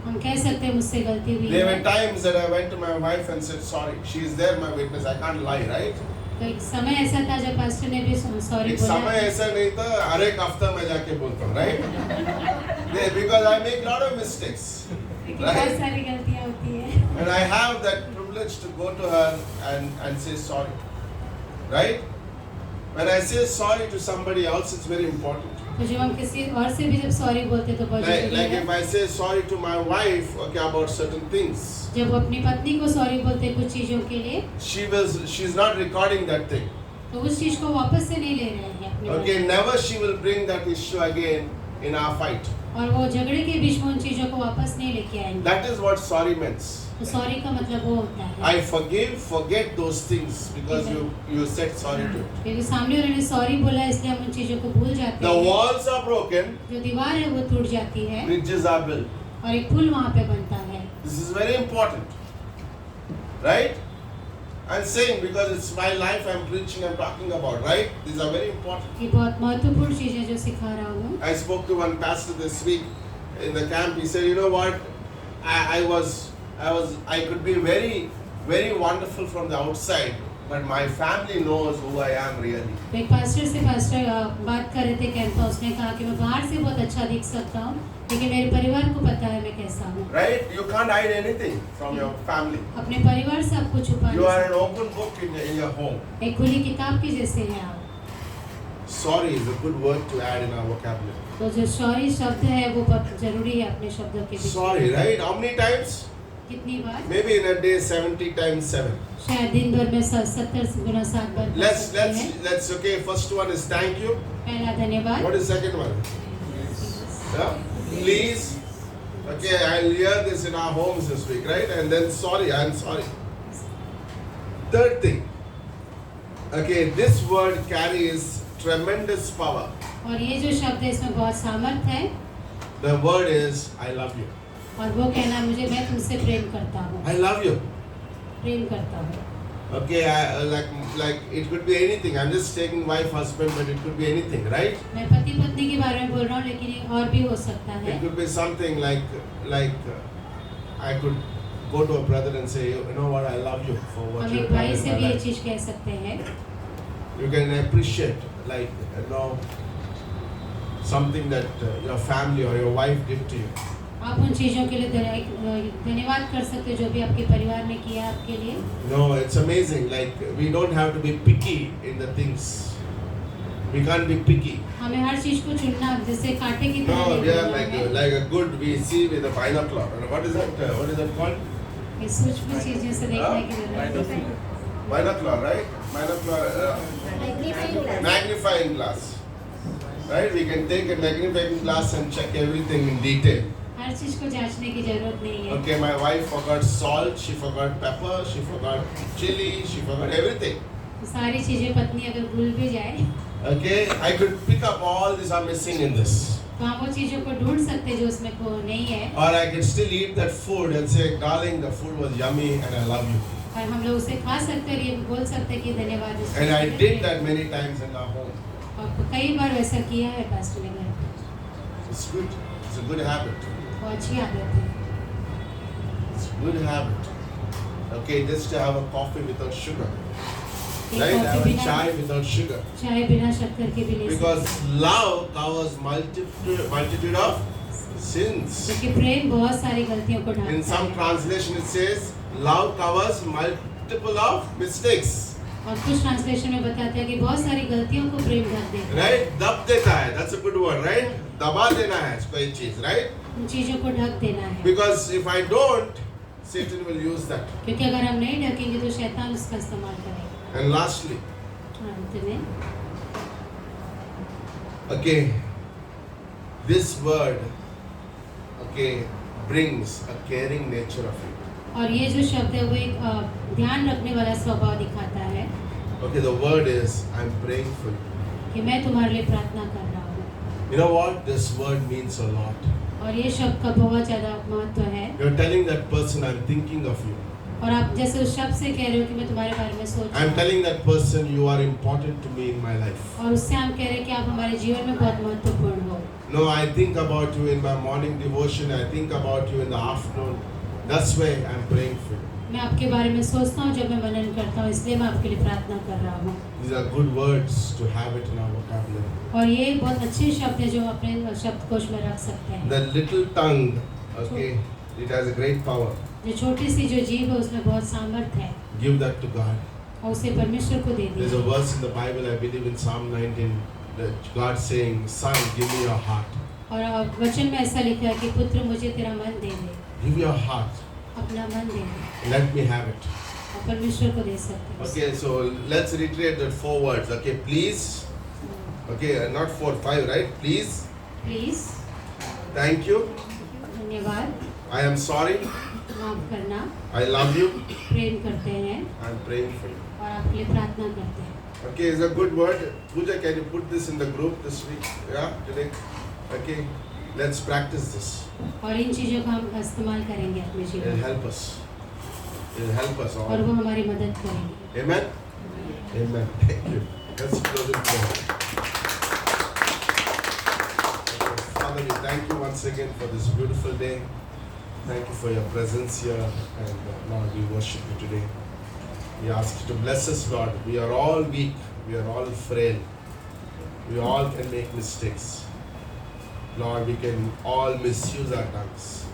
हम कह सकते हैं मुझसे गलती हुई There were है। times that I went to my wife and said sorry. She is there, my witness. I can't lie, right? तो एक समय ऐसा था जब पास्टर ने भी सॉरी एक बोला। समय ऐसा नहीं था, हर एक हफ्ता मैं जाके बोलता हूँ, right? Because I make lot of mistakes, लेकिन बहुत right? सारी गलतियाँ होती है। And I have that privilege to go to her and say sorry, right? When I say sorry to somebody else, it's very important. तो जब हम किसी और से भी जब सॉरी बोलते तो बहुत जरूरी Like if है। I say sorry to my wife, okay, about certain things, जब वो अपनी पत्नी को सॉरी बोलते हैं कुछ चीजों के लिए, she's not recording that thing. तो उस चीज को वापस से नहीं ले रहे हैं अपने Okay, pass. never she will bring that issue again in our fight. और वो झगड़े के बीच में उन चीजों को वापस नहीं लेके आएंगे। That is what sorry means. तो सॉरी का मतलब वो होता है I forget those things because you said sorry to it. क्योंकि सामने वाले ने सॉरी बोला इसलिए हम उन चीजों को भूल जाते The हैं। walls are broken, जो दीवार है वो टूट जाती है bridges are built. और एक पुल वहाँ पे बनता है। This is very important, right? I'm saying because it's my life I'm preaching, I'm talking about, right? These are very important. ये बहुत महत्वपूर्ण चीज है जो सिखा रहा हूँ। I spoke to one pastor this week in the camp. He said, you know what? I could be very, very wonderful from the outside, but my family knows who I am really. तो एक pastor से बात कर रहे थे camp में, उसने कहा कि मैं बाहर से बहुत अच्छा दिख सकता हूँ लेकिन मेरे परिवार को पता है मैं कैसा हूँ। Right? You can't hide anything from your family. अपने परिवार से आपको छुपा You नहीं are an सकते। open book in your home. एक खुली किताब के जैसे हैं आप। Sorry is a good word to add in our vocabulary. तो जो सॉरी शब्द है वो बहुत जरूरी है अपने शब्दों के बीच। Sorry, right? How many times? कितनी बार? Maybe in a day 70 times 7. शायद दिन भर में 70 गुना 7 बार कर सकते हैं। Let's okay, first one is thank you. पहला धन्यवाद। What is second one? Yeah? Please. Okay, I'll hear this in our homes this week, right? And then sorry, I'm sorry. Third thing. Okay, this word carries tremendous power. और ये जो शब्द है इसमें बहुत सामर्थ है The word is I love you. और वो कहना मुझे मैं तुमसे प्रेम करता हूँ। I love you. प्रेम करता हूँ। Okay, like it could be anything. I'm just taking wife, husband, but it could be anything, right? मैं पति पत्नी के बारे में बोल रहा हूँ लेकिन ये और भी हो सकता है। It could be something like I could go to a brother and say, you know what, I love you for what हम you've एक done भाई in से my भी ये life. चीज कह सकते हैं। You can appreciate, like, you know, something that your family or your wife did to you. आप उन चीजों के लिए धन्यवाद कर सकते हो जो भी आपके परिवार ने किया आपके लिए। No, it's amazing. Like, we don't have to be picky in the things. We can't be picky. हमें हर चीज को चुनना जैसे कांटे की तरह No, नहीं we are बोलना है। like a good. We see with a binocular. What is that? What is that called? ये सूक्ष्म चीजों से देखने की जरूरत है। Binocular, right? Binocular. Magnifying glass. Right? We can take a magnifying glass and check everything in detail. हर चीज को जांचने की जरूरत नहीं है। Okay, my wife forgot salt, she forgot pepper, she forgot chili, she forgot everything. सारी चीजें पत्नी अगर भूल भी जाए Okay, I could pick up all these are missing in this. तो हम वो चीजों को ढूंढ सकते हैं जो उसमें को नहीं है Or I can still eat that food and say, darling, the food was yummy and I love you. और हम लोग उसे खा सकते हैं और ये भी बोल सकते हैं कि धन्यवाद इस And I चीज़ के did लिए। that many times in our home. और कई बार वैसा किया है पास्टर ने घर पे। It's good. It's a good habit. वो अच्छी आदत है। It's a good habit. Okay, just to have a coffee without sugar. एक Right? कॉफी Have a बिना chai without sugar. चाय बिना शक्कर के भी ले सकते Because love covers multitude of sins. क्योंकि प्रेम बहुत सारी गलतियों को In ढांकता some है translation it says love covers multiple of mistakes. और कुछ ट्रांसलेशन में बताता है कि बहुत सारी गलतियों को प्रेम ढक देता है, Right? दब देता है. That's a good word, right? दबा देना है कोई चीज, right? उन चीजों को ढक देना है, Because if I don't, Satan will use that. क्योंकि अगर हम नहीं ढकेंगे तो शैतान उसका इस्तेमाल करेगा। And lastly, अंत में okay, this word, okay, brings a caring nature of you. और ये जो शब्द है वो एक ध्यान रखने वाला स्वभाव दिखाता है Okay, the word is, I'm praying for you. कि मैं तुम्हारे लिए प्रार्थना कर रहा हूँ, You know what? This word means a lot. और ये शब्द का बहुत ज़्यादा महत्व है। You're telling that person, I'm thinking of you. और आप जैसे उस शब्द से कह रहे हो कि मैं तुम्हारे बारे में सोच रहा I'm हूँ, telling that person, you are important to me in my life. और उससे हम कह रहे हैं कि आप हमारे जीवन में बहुत महत्वपूर्ण हो। No, I think about you in my morning devotion. I think about you in the afternoon. That's why I'm praying for you. मैं आपके बारे में सोचता हूँ जब मैं मनन करता हूँ, इसलिए मैं आपके लिए प्रार्थना कर रहा हूँ। These are good words to have it in our vocabulary. और ये बहुत अच्छे शब्द है जो अपने शब्दकोश में रख सकते हैं। The little tongue, okay, it has a great power. जो छोटी सी जो जीभ है उसमें बहुत सामर्थ्य है, Give that to God. और उसे परमेश्वर को दे There's a दीजिए। verse in the Bible, I believe in Psalm 19, that God saying, Son, give me your heart. और वचन में ऐसा लिखा है कि पुत्र मुझे तेरा मन दे दे, Give your heart. अपना मन दे दे, Let me have it. और परमेश्वर को दे सकते हैं। Okay, so let's reiterate that 4 words. Okay, please. Okay, not 4, 5, right? Please. Please, Thank you. धन्यवाद, I am sorry. माफ करना, I love you. प्रेम करते हैं I'm praying for you. और आपके लिए प्रार्थना करते हैं। Okay, it's a good word. Pooja, can you put this in the group this week? Yeah, today? Okay, let's practice this. और इन चीज़ों का हम इस्तेमाल करेंगे अपने जीवन It'll में, help us. It'll help us और all. वो हमारी मदद करेंगे। Amen? Amen. Thank you. Let's close in prayer. Father, we thank you once again for this beautiful day. Thank you for your presence here. And Lord, we worship you today. We ask you to bless us, Lord. We are all weak. We are all frail. We all can make mistakes. Lord, we can all misuse our tongues.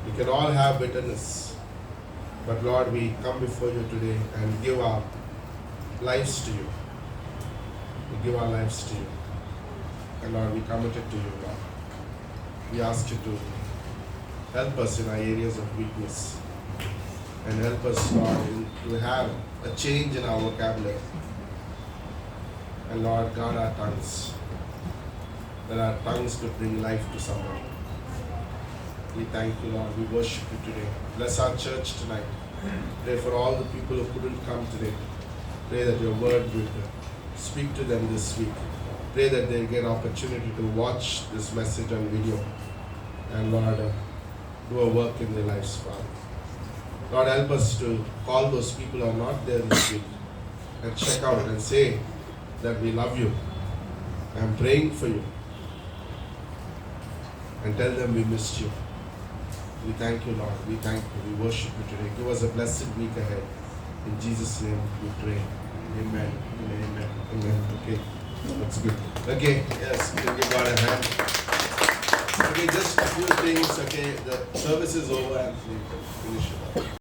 We can all have bitterness. But Lord, we come before you today and give our lives to you. We give our lives to you. And Lord, we commit it to you, Lord. We ask you to help us in our areas of weakness. And help us, Lord, to have a change in our vocabulary. And Lord, guard our tongues. That our tongues could bring life to someone. We thank you, Lord. We worship you today. Bless our church tonight. Pray for all the people who couldn't come today. Pray that your word would speak to them this week. Pray that they get opportunity to watch this message on video. And Lord, do a work in their lives, Father. Lord, help us to call those people who are not there this week and check out and say that we love you. I'm praying for you. And tell them we missed you. We thank you, Lord. We thank you. We worship you today. Give us a blessed week ahead. In Jesus' name we pray. Amen. Amen. Amen. Okay. That's good. Okay. Yes. We can give God a hand. Okay. Just a few things. Okay. The service is over and we can finish it up.